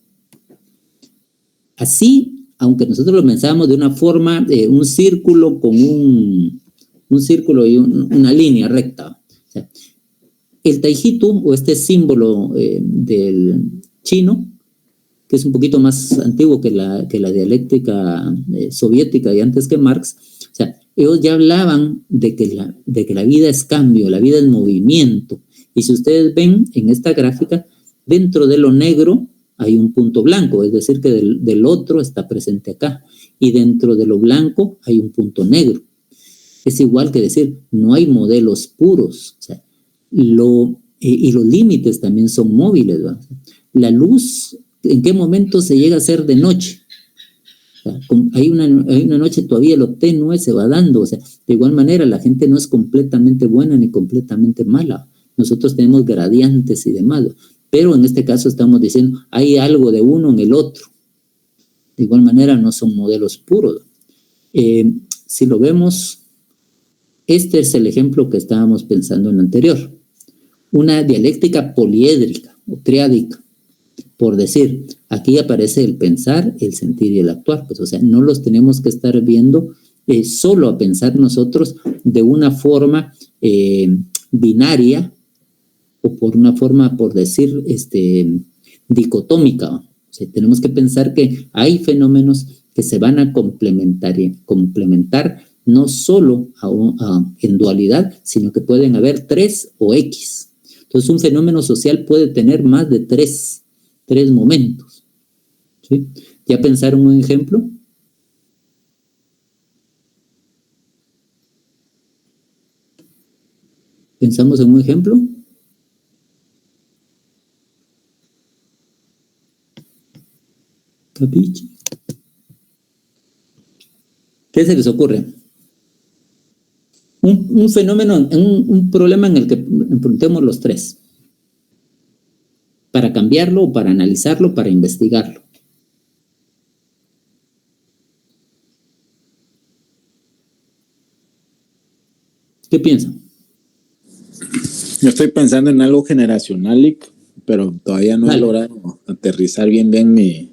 Así, aunque nosotros lo pensábamos de una forma, un círculo con un círculo y una línea recta. O sea, el taijitu, o este símbolo del chino, que es un poquito más antiguo que la dialéctica soviética y antes que Marx, o sea, ellos ya hablaban de que la vida es cambio, la vida es movimiento. Y si ustedes ven en esta gráfica, dentro de lo negro hay un punto blanco, es decir, que del otro está presente acá. Y dentro de lo blanco hay un punto negro. Es igual que decir, no hay modelos puros. O sea, y los límites también son móviles, ¿verdad? La luz, ¿en qué momento se llega a ser de noche? O sea, hay una noche todavía lo tenue se va dando. O sea, de igual manera, la gente no es completamente buena ni completamente mala. Nosotros tenemos gradientes y demás. Pero en este caso estamos diciendo, hay algo de uno en el otro. De igual manera, no son modelos puros. Si lo vemos, este es el ejemplo que estábamos pensando en lo anterior. Una dialéctica poliédrica o triádica. Por decir, aquí aparece el pensar, el sentir y el actuar. Pues, o sea, no los tenemos que estar viendo solo a pensar nosotros de una forma binaria o por una forma, por decir, dicotómica. O sea, tenemos que pensar que hay fenómenos que se van a complementar no solo en dualidad, sino que pueden haber 3 o X. Entonces, un fenómeno social puede tener más de tres momentos. ¿Sí? ¿Ya pensaron un ejemplo? ¿Pensamos en un ejemplo? ¿Capiche? ¿Qué se les ocurre? Un fenómeno, un problema en el que enfrentemos los tres. Para cambiarlo, para analizarlo, para investigarlo. ¿Qué piensan? Yo estoy pensando en algo generacional, pero todavía no he logrado aterrizar bien mi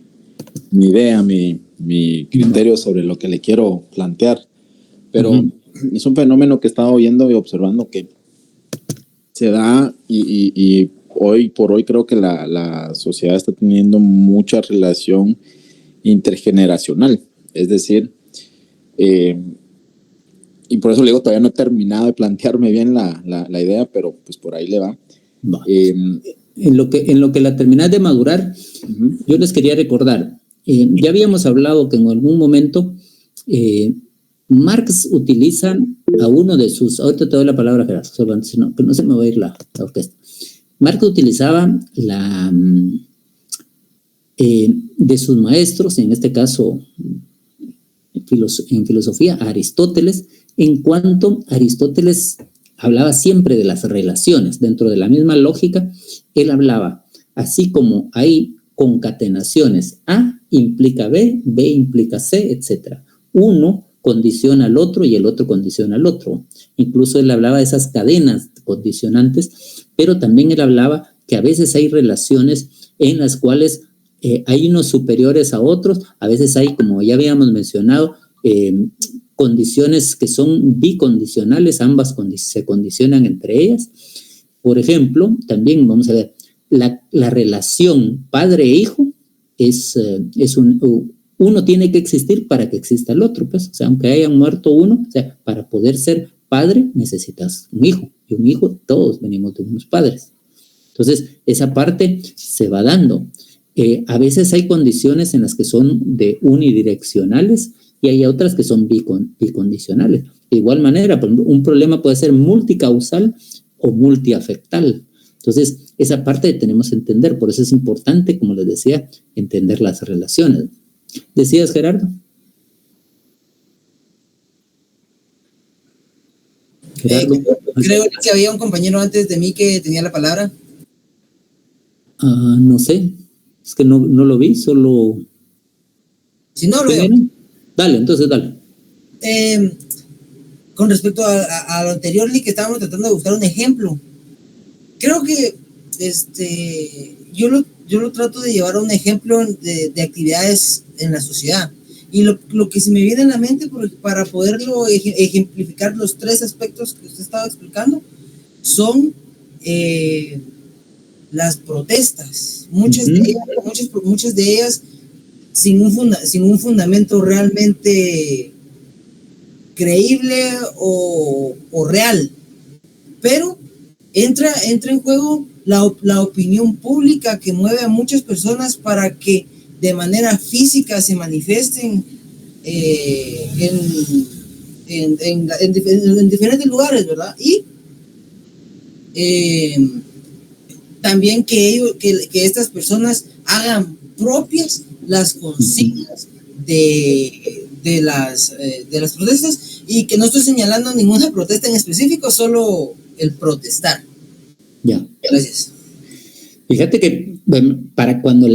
idea, mi criterio sobre lo que le quiero plantear. Pero es un fenómeno que he estado viendo y observando que se da y hoy por hoy creo que la sociedad está teniendo mucha relación intergeneracional. Es decir, y por eso le digo, todavía no he terminado de plantearme bien la idea, pero pues por ahí le va. En lo que la terminas de madurar, yo les quería recordar, ya habíamos hablado que en algún momento Marx utiliza a uno de sus, ahorita te doy la palabra, Gerardo, que no se me va a ir la orquesta. Marx utilizaba de sus maestros, en este caso en filosofía, a Aristóteles, en cuanto Aristóteles hablaba siempre de las relaciones. Dentro de la misma lógica, él hablaba, así como hay concatenaciones, A implica B, B implica C, etc. Uno condiciona al otro y el otro condiciona al otro. Incluso él hablaba de esas cadenas condicionantes, pero también él hablaba que a veces hay relaciones en las cuales hay unos superiores a otros, a veces hay, como ya habíamos mencionado, condiciones que son bicondicionales, ambas se condicionan entre ellas. Por ejemplo, también vamos a ver, la relación padre e hijo uno tiene que existir para que exista el otro, pues, o sea, aunque hayan muerto uno, o sea, para poder ser padre necesitas un hijo, y un hijo, todos venimos de unos padres. Entonces, esa parte se va dando. A veces hay condiciones en las que son de unidireccionales y hay otras que son bicondicionales. De igual manera, un problema puede ser multicausal o multiafectal. Entonces, esa parte tenemos que entender, por eso es importante, como les decía, entender las relaciones. ¿Decías, Gerardo? Creo que había un compañero antes de mí que tenía la palabra. No sé, es que no lo vi, solo... Si no, lo veo. Dale, entonces dale. Con respecto a lo anterior, que estábamos tratando de buscar un ejemplo. Creo que yo lo trato de llevar a un ejemplo de actividades en la sociedad. Y lo que se me viene en la mente para poderlo ejemplificar los 3 aspectos que usted estaba explicando son las protestas, muchas de ellas sin un fundamento realmente creíble o real, pero entra en juego la opinión pública que mueve a muchas personas para que de manera física se manifiesten en diferentes lugares, ¿verdad? Y también que estas personas hagan propias las consignas de las protestas, y que no estoy señalando ninguna protesta en específico, solo el protestar. Ya. Gracias. Fíjate que, bueno, para cuando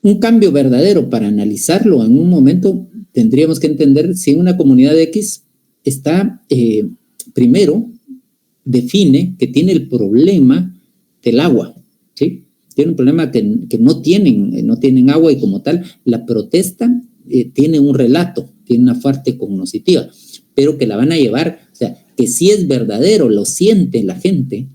un cambio verdadero, para analizarlo en un momento, tendríamos que entender si una comunidad X está, primero, define que tiene el problema del agua, ¿sí? Tiene un problema que no tienen agua, y como tal, la protesta tiene un relato, tiene una parte cognoscitiva, pero que la van a llevar, o sea, que si es verdadero, lo siente la gente,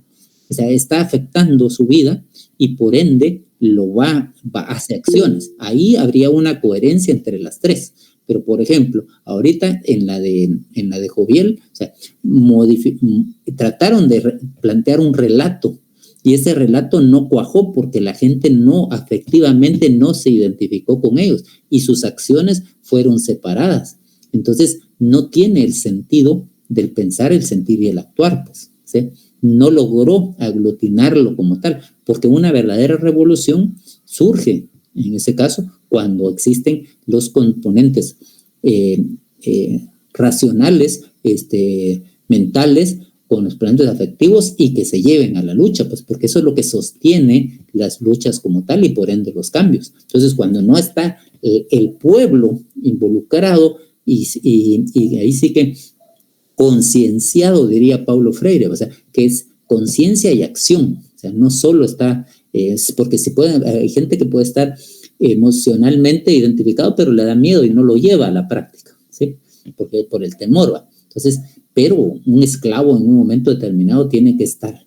o sea, está afectando su vida y por ende lo va hacia acciones. Ahí habría una coherencia entre las tres. Pero, por ejemplo, ahorita en la de Joviel, o sea, trataron de plantear un relato, y ese relato no cuajó porque la gente afectivamente no se identificó con ellos y sus acciones fueron separadas. Entonces, no tiene el sentido del pensar, el sentir y el actuar, pues, ¿sí? No logró aglutinarlo como tal, porque una verdadera revolución surge, en ese caso, cuando existen los componentes racionales, mentales, con los componentes afectivos, y que se lleven a la lucha, pues porque eso es lo que sostiene las luchas como tal y por ende los cambios. Entonces, cuando no está el pueblo involucrado y ahí sí que concienciado, diría Paulo Freire, o sea, que es conciencia y acción, o sea, no solo está, porque hay gente que puede estar emocionalmente identificado, pero le da miedo y no lo lleva a la práctica, ¿sí? Porque por el temor, ¿va? Entonces, pero un esclavo en un momento determinado tiene que estar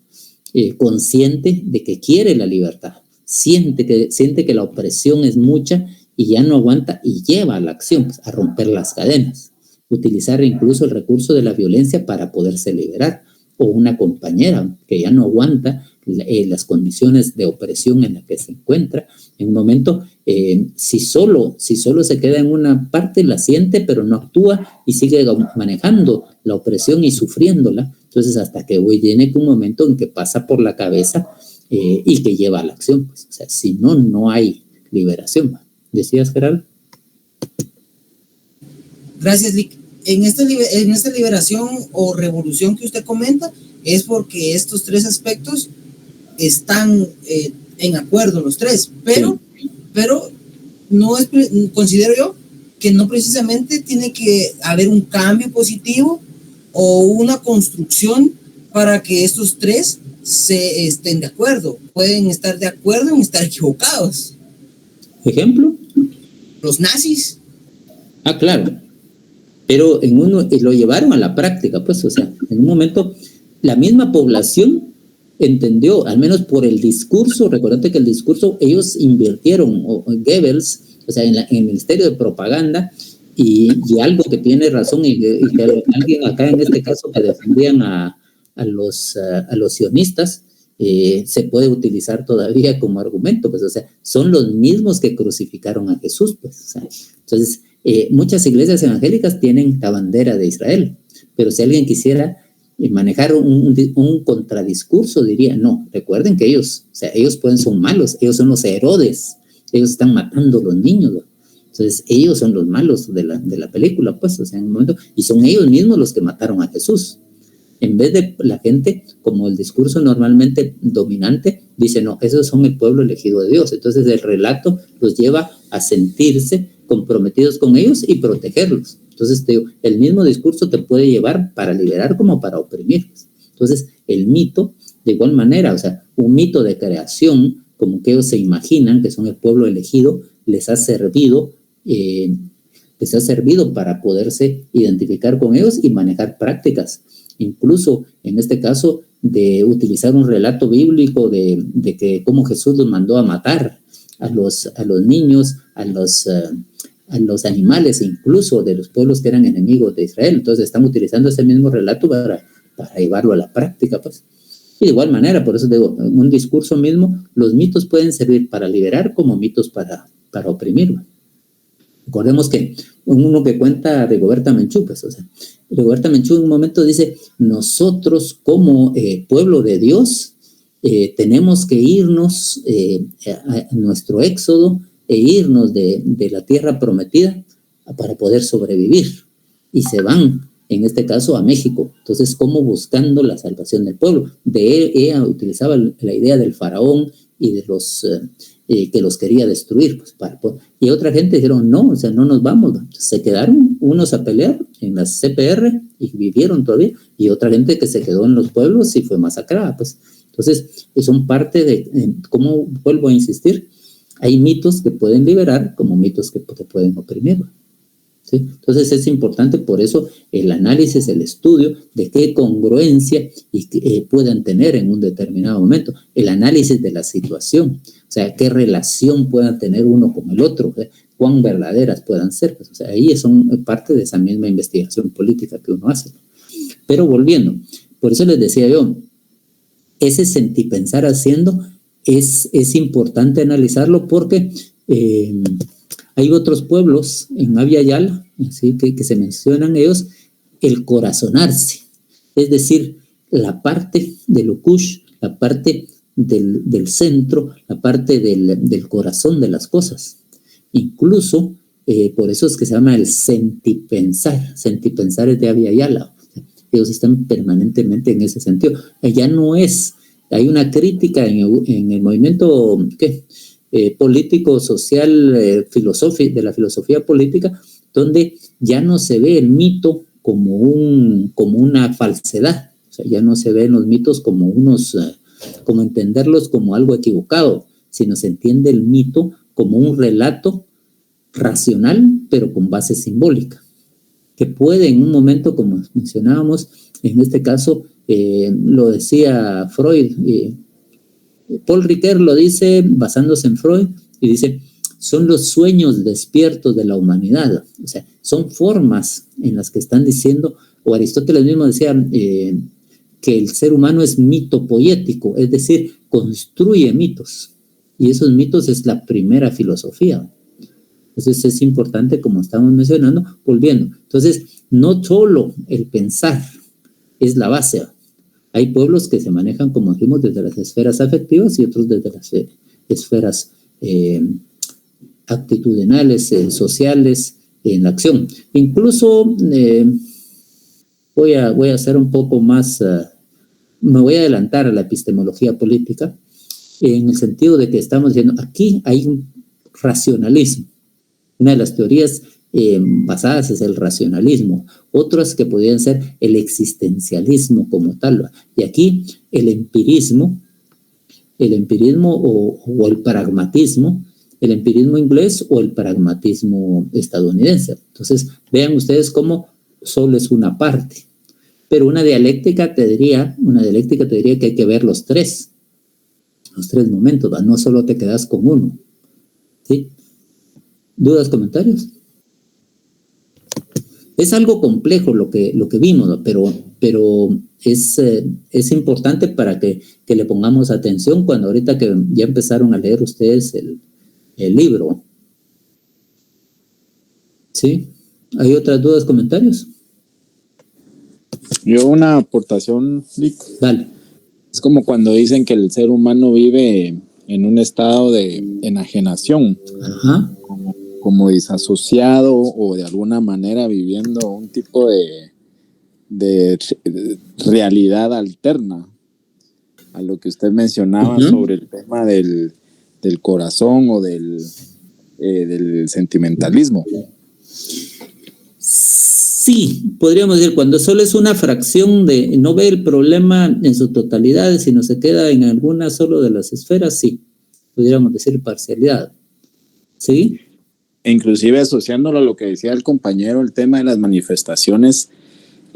consciente de que quiere la libertad, siente que la opresión es mucha y ya no aguanta, y lleva a la acción, pues, a romper las cadenas, utilizar incluso el recurso de la violencia para poderse liberar, o una compañera que ya no aguanta las condiciones de opresión en las que se encuentra. En un momento, si solo se queda en una parte, la siente, pero no actúa y sigue manejando la opresión y sufriéndola. Entonces, hasta que viene un momento en que pasa por la cabeza y que lleva a la acción. Pues, o sea, si no, no hay liberación. ¿Decías, Gerardo? Gracias, Lick. En esta liberación o revolución que usted comenta, es porque estos tres aspectos están en acuerdo los tres, pero no es, considero yo que no precisamente tiene que haber un cambio positivo o una construcción para que estos tres se estén de acuerdo. Pueden estar de acuerdo en estar equivocados. ¿Ejemplo? Los nazis. Ah, claro. Pero lo llevaron a la práctica, pues, o sea, en un momento la misma población entendió, al menos por el discurso. Recordate que el discurso ellos invirtieron, o Goebbels, o sea, en el Ministerio de Propaganda, y algo que tiene razón, y que alguien acá en este caso que defendían a los sionistas, se puede utilizar todavía como argumento, pues, o sea, son los mismos que crucificaron a Jesús, pues, o sea, entonces, muchas iglesias evangélicas tienen la bandera de Israel, pero si alguien quisiera manejar un contradiscurso, diría, no, recuerden que ellos son malos, ellos son los Herodes, ellos están matando a los niños, ¿no? Entonces ellos son los malos de la película, pues, o sea, en un momento, y son ellos mismos los que mataron a Jesús. En vez de la gente, como el discurso normalmente dominante, dice, no, esos son el pueblo elegido de Dios. Entonces el relato los lleva a sentirse comprometidos con ellos y protegerlos. Entonces, el mismo discurso te puede llevar para liberar como para oprimirlos. Entonces, el mito, de igual manera, o sea, un mito de creación, como que ellos se imaginan que son el pueblo elegido, les ha servido para poderse identificar con ellos y manejar prácticas. Incluso, en este caso, de utilizar un relato bíblico de que cómo Jesús los mandó a matar a los niños, a los animales, incluso de los pueblos que eran enemigos de Israel. Entonces están utilizando ese mismo relato para llevarlo a la práctica, pues. Y de igual manera, por eso digo, en un discurso mismo, los mitos pueden servir para liberar como mitos para oprimir. Recordemos que uno que cuenta Rigoberta Menchú, pues, o sea, Rigoberta Menchú en un momento dice, nosotros como pueblo de Dios tenemos que irnos a nuestro éxodo e irnos de la tierra prometida para poder sobrevivir. Y se van, en este caso, a México. Entonces, como buscando la salvación del pueblo. Ella utilizaba la idea del faraón y de los que los quería destruir. Pues, y otra gente dijeron, no, o sea, no nos vamos. Se quedaron unos a pelear en las CPR y vivieron todavía. Y otra gente que se quedó en los pueblos y fue masacrada. Pues. Entonces, son parte de, como vuelvo a insistir, hay mitos que pueden liberar como mitos que te pueden oprimir. ¿Sí? Entonces es importante por eso el análisis, el estudio de qué congruencia puedan tener en un determinado momento, el análisis de la situación, o sea, qué relación puedan tener uno con el otro, cuán verdaderas puedan ser, pues, o sea, ahí son parte de esa misma investigación política que uno hace. Pero volviendo, por eso les decía yo, ese sentipensar haciendo es importante analizarlo porque hay otros pueblos en Abya Yala, ¿sí? que se mencionan ellos, el corazonarse, es decir, la parte del Ukush, la parte del centro, la parte del corazón de las cosas. Incluso, por eso es que se llama el sentipensar. Sentipensar es de Abya Yala. Ellos están permanentemente en ese sentido. Ya no es, hay una crítica en el movimiento, político, social, filosófico, de la filosofía política, donde ya no se ve el mito como una falsedad, o sea, ya no se ven los mitos como como entenderlos como algo equivocado, sino se entiende el mito como un relato racional, pero con base simbólica, que puede en un momento, como mencionábamos, en este caso, lo decía Freud, Paul Ricoeur lo dice basándose en Freud y dice, son los sueños despiertos de la humanidad, o sea, son formas en las que están diciendo, o Aristóteles mismo decía que el ser humano es mitopoético, es decir, construye mitos, y esos mitos es la primera filosofía. Entonces es importante, como estamos mencionando, volviendo. Entonces, no solo el pensar es la base. Hay pueblos que se manejan, como dijimos, desde las esferas afectivas y otros desde las esferas actitudinales, sociales, en la acción. Incluso voy a hacer un poco más, me voy a adelantar a la epistemología política, en el sentido de que estamos diciendo, aquí hay un racionalismo. Una de las teorías basadas es el racionalismo, otras que podrían ser el existencialismo como tal. Y aquí el empirismo o el pragmatismo, el empirismo inglés o el pragmatismo estadounidense. Entonces, vean ustedes cómo solo es una parte. Pero una dialéctica te diría que hay que ver los tres momentos, ¿va? No solo te quedas con uno. ¿Sí? ¿Dudas, comentarios? Es algo complejo lo que vimos, ¿no? pero es importante para que le pongamos atención cuando ahorita que ya empezaron a leer ustedes el libro. ¿Sí? ¿Hay otras dudas, comentarios? Yo una aportación, Lick. Dale. Es como cuando dicen que el ser humano vive en un estado de enajenación. Ajá. Como disasociado o de alguna manera viviendo un tipo de realidad alterna a lo que usted mencionaba sobre el tema del corazón o del sentimentalismo. Sí, podríamos decir, cuando solo es una fracción de no ve el problema en su totalidad, sino se queda en alguna solo de las esferas, sí, podríamos decir parcialidad. ¿Sí? E inclusive asociándolo a lo que decía el compañero, el tema de las manifestaciones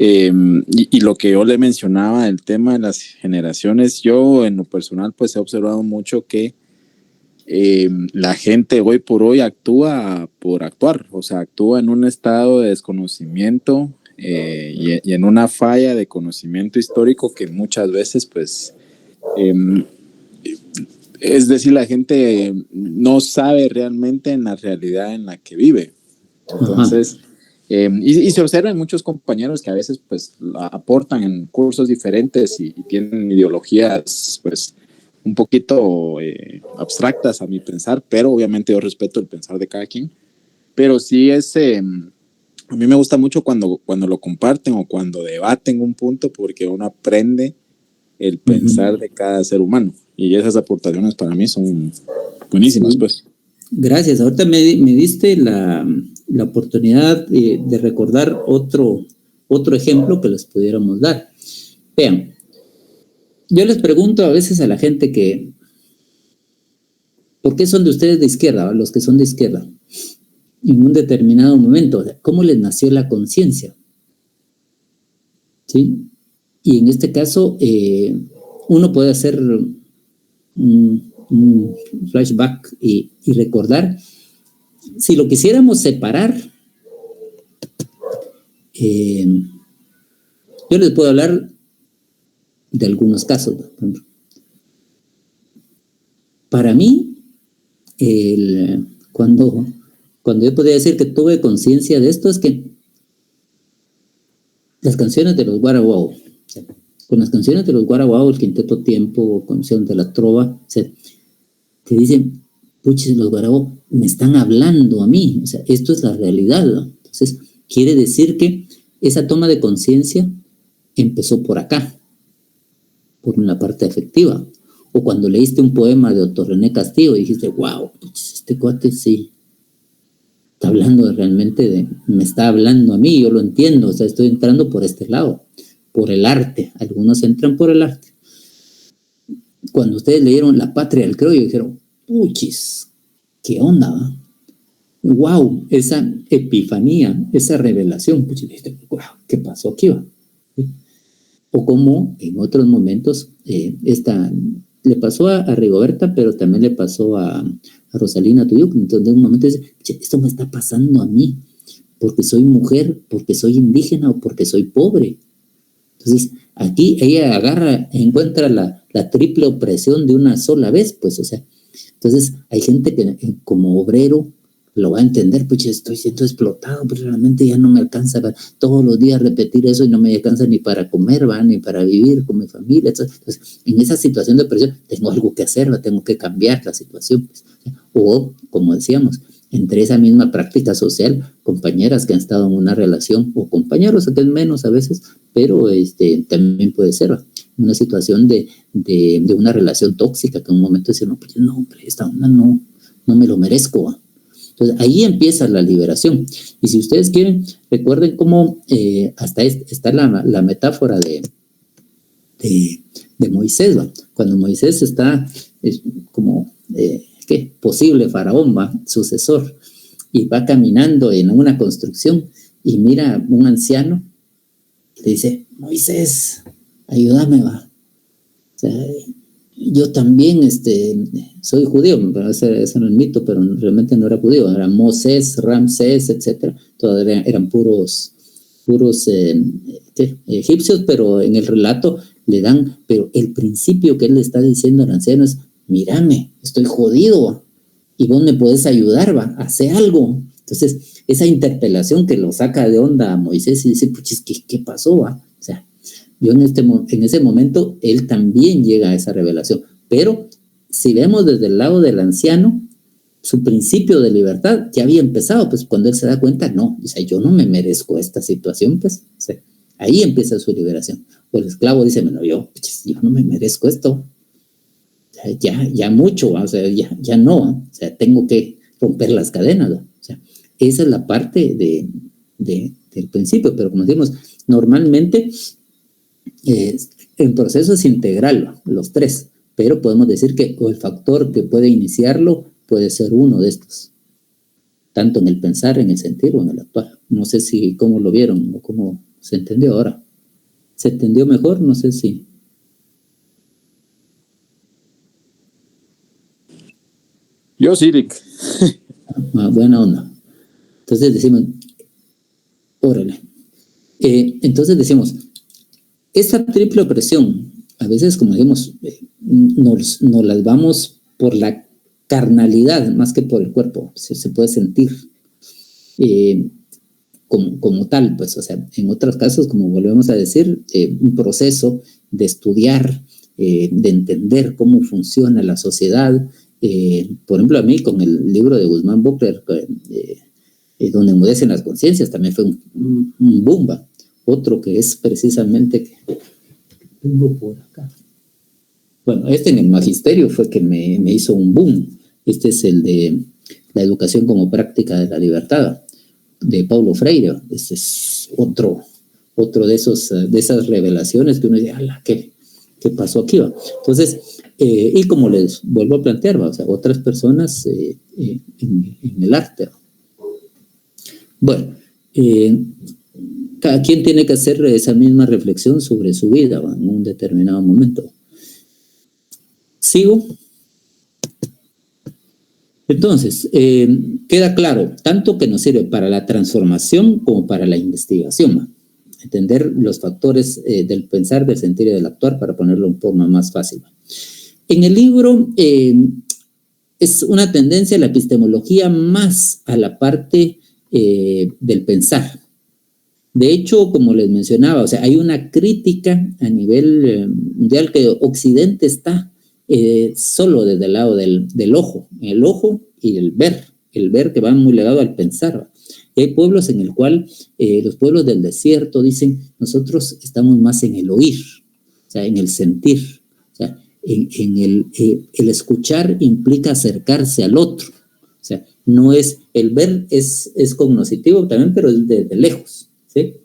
Y lo que yo le mencionaba, el tema de las generaciones, yo en lo personal pues he observado mucho que la gente hoy por hoy actúa por actuar, o sea, actúa en un estado de desconocimiento y en una falla de conocimiento histórico que muchas veces pues es decir, la gente no sabe realmente en la realidad en la que vive. Entonces, y se observan muchos compañeros que a veces pues aportan en cursos diferentes y tienen ideologías pues un poquito abstractas a mi pensar, pero obviamente yo respeto el pensar de cada quien. Pero sí es, a mí me gusta mucho cuando lo comparten o cuando debaten un punto, porque uno aprende el pensar de cada ser humano. Y esas aportaciones para mí son buenísimas, pues. Gracias. Ahorita me diste la oportunidad de recordar otro ejemplo que les pudiéramos dar. Vean, yo les pregunto a veces a la gente que ¿por qué son de ustedes de izquierda, los que son de izquierda? En un determinado momento, ¿cómo les nació la conciencia? ¿Sí? Y en este caso, uno puede hacer un flashback y recordar, si lo quisiéramos separar, yo les puedo hablar de algunos casos. Por ejemplo, para mí, cuando yo podría decir que tuve conciencia de esto, es que las canciones de los Guaraguao, o sea, con las canciones de los Guaraguao, el Quinteto Tiempo, canción de la Trova, o sea, te dicen, puches, los Guaraguao me están hablando a mí, o sea, esto es la realidad, ¿no? Entonces, quiere decir que esa toma de conciencia empezó por acá, por una parte afectiva. O cuando leíste un poema de Otto René Castillo y dijiste, wow, puches, este cuate sí está hablando realmente me está hablando a mí, yo lo entiendo, o sea, estoy entrando por este lado, por el arte. Algunos entran por el arte. Cuando ustedes leyeron La Patria del Criollo, dijeron, puchis, ¿qué onda? ¿Va? Wow, esa epifanía, esa revelación, puchis, wow, ¿qué pasó aquí? Va? ¿Sí? O como en otros momentos, le pasó a Rigoberta, pero también le pasó a Rosalina Tuyuk. Entonces, en un momento dice, esto me está pasando a mí, porque soy mujer, porque soy indígena o porque soy pobre. Entonces, aquí ella encuentra la triple opresión de una sola vez, pues, o sea. Entonces, hay gente que como obrero lo va a entender, pues estoy siendo explotado, pues realmente ya no me alcanza para todos los días repetir eso y no me alcanza ni para comer, ¿va? Ni para vivir con mi familia. Entonces, en esa situación de presión, tengo algo que hacer, ¿va? Tengo que cambiar la situación. Pues. O, como decíamos, entre esa misma práctica social, compañeras que han estado en una relación, o compañeros, que es menos a veces, pero también puede ser, ¿va? Una situación de una relación tóxica, que en un momento decir, no, pues no, hombre, esta onda no me lo merezco, ¿va? Entonces, ahí empieza la liberación. Y si ustedes quieren, recuerden cómo hasta está la metáfora de Moisés, ¿va? Cuando Moisés está como posible faraón, ¿va? Sucesor, y va caminando en una construcción y mira un anciano, le dice, Moisés, ayúdame, ¿va? O sea, yo también soy judío, ese no es mito, pero realmente no era judío, era Moses, Ramsés, etcétera, todos eran puros egipcios, pero en el relato le dan, pero el principio que él le está diciendo al anciano es, mírame, estoy jodido, y vos me podés ayudar, va, hace algo. Entonces, esa interpelación que lo saca de onda a Moisés y dice, puchis, ¿qué pasó, va? O sea, yo en ese momento, él también llega a esa revelación. Pero si vemos desde el lado del anciano, su principio de libertad ya había empezado, pues cuando él se da cuenta, no, o sea, yo no me merezco esta situación, pues, o sea, ahí empieza su liberación. O el esclavo dice, bueno, yo no me merezco esto. O sea, ya mucho, o sea, ya no, o sea, tengo que romper las cadenas, ¿no? O sea, esa es la parte del principio, pero como decimos, normalmente el proceso es integral, los tres, pero podemos decir que el factor que puede iniciarlo puede ser uno de estos, tanto en el pensar, en el sentir o en el actuar. No sé cómo lo vieron o cómo ¿Se entendió ahora? ¿Se entendió mejor? No sé si... Yo sí, Rick. Buena onda. Entonces decimos, órale. Entonces decimos, esa triple opresión, a veces como decimos, nos las vamos por la carnalidad más que por el cuerpo, se puede sentir como tal, pues, o sea, en otros casos, como volvemos a decir, un proceso de estudiar, de entender cómo funciona la sociedad. Por ejemplo, a mí con el libro de Guzmán Buchler, donde enmudecen las conciencias, también fue un boom. Otro que es precisamente que tengo por acá. Bueno, en el magisterio fue que me hizo un boom. Este es el de la educación como práctica de la libertad, de Paulo Freire. Este es otro de esas revelaciones que uno dice, ¡ala! ¿Qué pasó aquí? ¿Va? Entonces, y como les vuelvo a plantear, ¿va? O sea, otras personas en el arte. ¿Va? Bueno, cada quien tiene que hacer esa misma reflexión sobre su vida, ¿va? En un determinado momento. ¿Sigo? Entonces, queda claro, tanto que nos sirve para la transformación como para la investigación, ¿va? Entender los factores del pensar, del sentir y del actuar para ponerlo en forma más fácil, ¿va? En el libro es una tendencia a la epistemología más a la parte del pensar. De hecho, como les mencionaba, o sea, hay una crítica a nivel mundial que Occidente está solo desde el lado del ojo, el ojo y el ver que va muy ligado al pensar, ¿va? Y hay pueblos en el cual los pueblos del desierto dicen, nosotros estamos más en el oír, o sea, en el sentir, o sea, en el escuchar implica acercarse al otro, o sea, no es, el ver es cognoscitivo también, pero es desde lejos, ¿sí?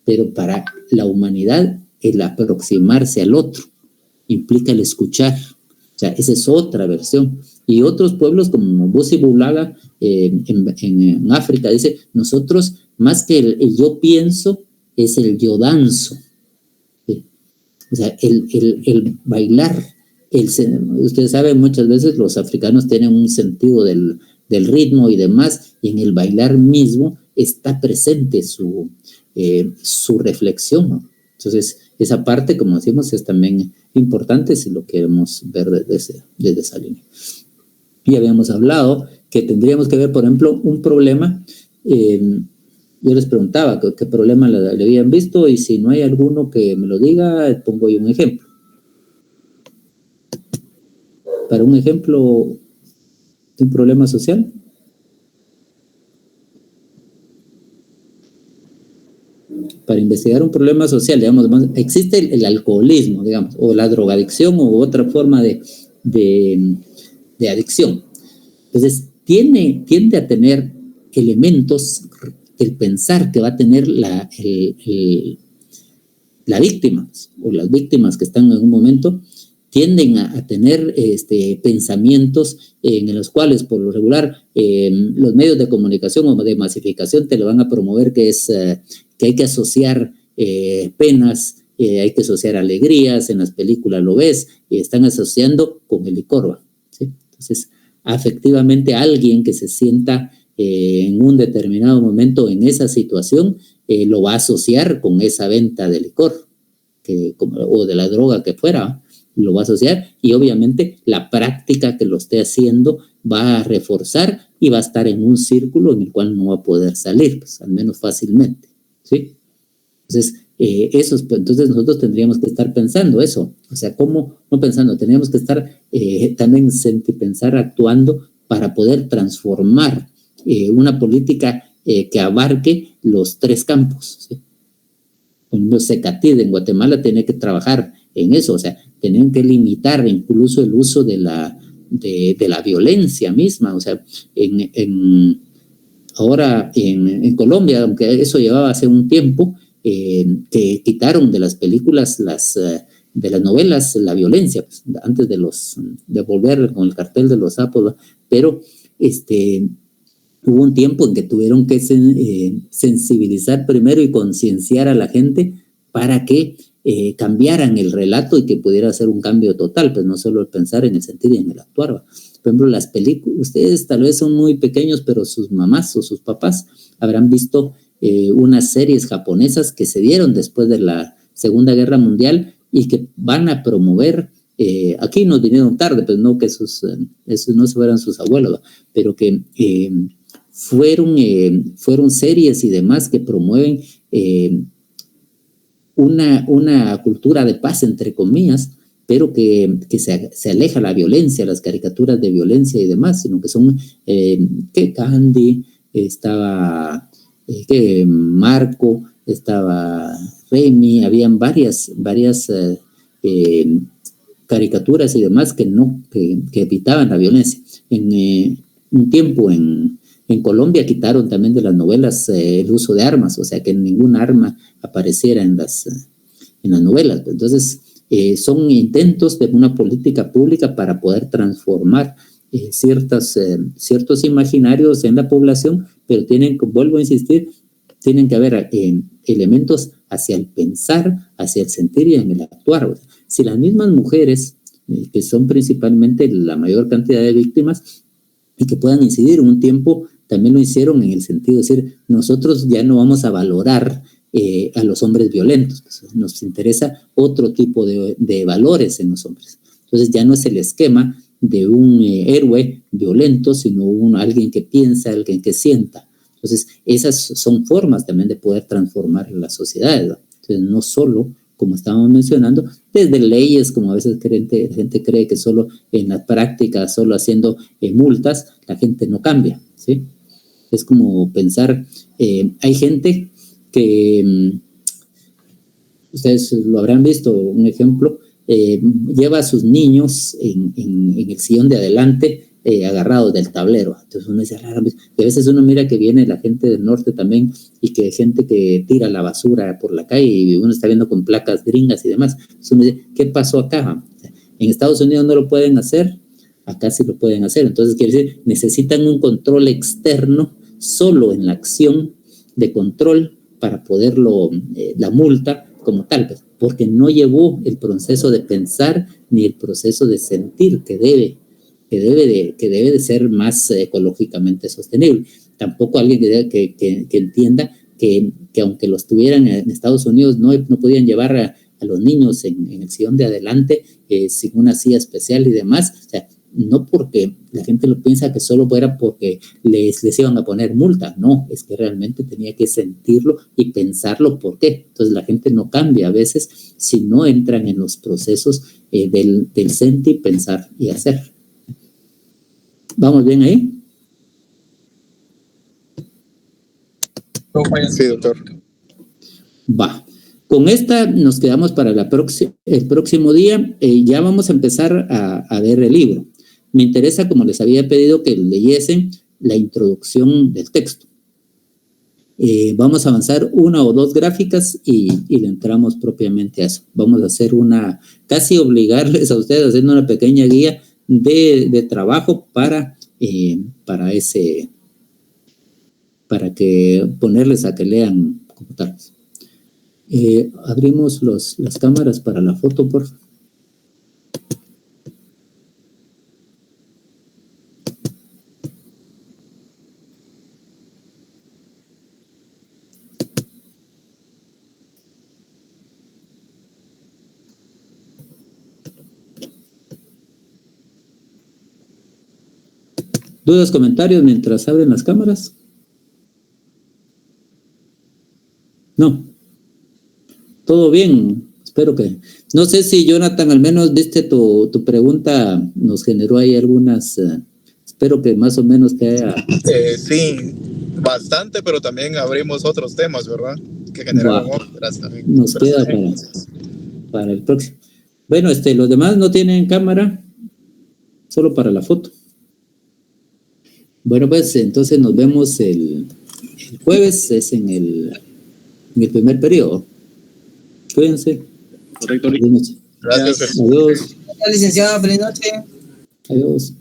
Pero para la humanidad el aproximarse al otro implica el escuchar, o sea, esa es otra versión. Y otros pueblos como Busi Bulaga en África dice, nosotros más que el yo pienso es el yo danzo, ¿sí? O sea, el bailar, ustedes saben, muchas veces los africanos tienen un sentido del ritmo y demás, y en el bailar mismo está presente su reflexión, ¿no? Entonces, esa parte, como decimos, es también importante si lo queremos ver desde esa línea. Y habíamos hablado que tendríamos que ver, por ejemplo, un problema. Yo les preguntaba qué problema le habían visto, y si no hay alguno que me lo diga, pongo yo un ejemplo. Para un ejemplo de un problema social. Para investigar un problema social, digamos, existe el alcoholismo, digamos, o la drogadicción u otra forma de adicción. Entonces, tiende a tener elementos del pensar que va a tener la víctima, o las víctimas que están en un momento, tienden a tener pensamientos en los cuales, por lo regular, los medios de comunicación o de masificación te lo van a promover, que hay que asociar penas, hay que asociar alegrías, en las películas lo ves, están asociando con el licor, ¿sí? Entonces, afectivamente, alguien que se sienta en un determinado momento en esa situación, lo va a asociar con esa venta de licor, o de la droga que fuera, lo va a asociar, y obviamente la práctica que lo esté haciendo va a reforzar y va a estar en un círculo en el cual no va a poder salir, pues, al menos fácilmente, ¿sí? Entonces, entonces nosotros tendríamos que estar pensando eso, o sea, ¿cómo? No pensando, tendríamos que estar también pensar, actuando para poder transformar una política que abarque los tres campos, ¿sí? Por ejemplo, Secatid en Guatemala tiene que trabajar en eso, o sea, tienen que limitar incluso el uso de la violencia misma, o sea, ahora en Colombia, aunque eso llevaba hace un tiempo, que quitaron de las películas, de las novelas, la violencia, pues, antes de volver con el cartel de los sapos, pero hubo un tiempo en que tuvieron que sensibilizar primero y concienciar a la gente para que cambiaran el relato y que pudiera hacer un cambio total, pues no solo el pensar en el sentir y en el actuar. Por ejemplo, las películas, ustedes tal vez son muy pequeños, pero sus mamás o sus papás habrán visto unas series japonesas que se dieron después de la Segunda Guerra Mundial y que van a promover, aquí nos vinieron tarde, pues no que esos no se fueran sus abuelos, ¿no? Pero que fueron series y demás que promueven una cultura de paz, entre comillas, pero que se aleja la violencia, las caricaturas de violencia y demás, sino que son que Candy, estaba Marco, estaba Remy, habían varias caricaturas y demás que evitaban la violencia. En un tiempo en Colombia quitaron también de las novelas el uso de armas, o sea que ningún arma apareciera en las novelas. Entonces son intentos de una política pública para poder transformar ciertos imaginarios en la población, pero vuelvo a insistir, tienen que haber elementos hacia el pensar, hacia el sentir y en el actuar. Si las mismas mujeres, que son principalmente la mayor cantidad de víctimas, y que puedan incidir en un tiempo, también lo hicieron en el sentido de decir, nosotros ya no vamos a valorar a los hombres violentos, pues nos interesa otro tipo de valores en los hombres. Entonces ya no es el esquema de un héroe violento, sino alguien que piensa, alguien que sienta. Entonces esas son formas también de poder transformar la sociedad, ¿no? Entonces no solo, como estábamos mencionando, desde leyes, como a veces la gente cree que solo en la práctica, solo haciendo multas, la gente no cambia, ¿sí? Es como pensar, hay gente que, ustedes lo habrán visto, un ejemplo, lleva a sus niños en el sillón de adelante, agarrados del tablero. Entonces uno dice, y a veces uno mira que viene la gente del norte también, y que hay gente que tira la basura por la calle, y uno está viendo con placas gringas y demás. Entonces uno dice, ¿qué pasó acá? En Estados Unidos no lo pueden hacer, acá sí lo pueden hacer. Entonces quiere decir, necesitan un control externo, solo en la acción de control, para poderlo, la multa como tal, pues, porque no llevó el proceso de pensar ni el proceso de sentir que debe de ser más ecológicamente sostenible. Tampoco alguien que entienda que aunque los tuvieran en Estados Unidos, no podían llevar a los niños en el sillón de adelante sin una silla especial y demás. O sea, no porque la gente lo piensa que solo fuera porque les iban a poner multa. No, es que realmente tenía que sentirlo y pensarlo por qué. Entonces la gente no cambia a veces si no entran en los procesos del sentir, pensar y hacer. ¿Vamos bien ahí? Sí, doctor. Va. Con esta nos quedamos para el próximo día. Ya vamos a empezar a ver el libro. Me interesa, como les había pedido, que leyesen la introducción del texto. Vamos a avanzar una o dos gráficas y le entramos propiamente a eso. Vamos a hacer casi obligarles a ustedes a hacer una pequeña guía de trabajo para que ponerles a que lean como tal. Abrimos las cámaras para la foto, por favor. ¿Dudas, comentarios mientras abren las cámaras? No. Todo bien. Espero que... No sé si, Jonathan, al menos viste tu pregunta, nos generó ahí algunas... espero que más o menos te haya... Sí, bastante, pero también abrimos otros temas, ¿verdad? Que generaron otras también. Nos queda para el próximo. Bueno, los demás no tienen cámara, solo para la foto. Bueno, pues entonces nos vemos el jueves, es en el primer periodo. Cuídense. Correcto. Buenas noches. Gracias. Adiós. Licenciada, feliz noche. Adiós.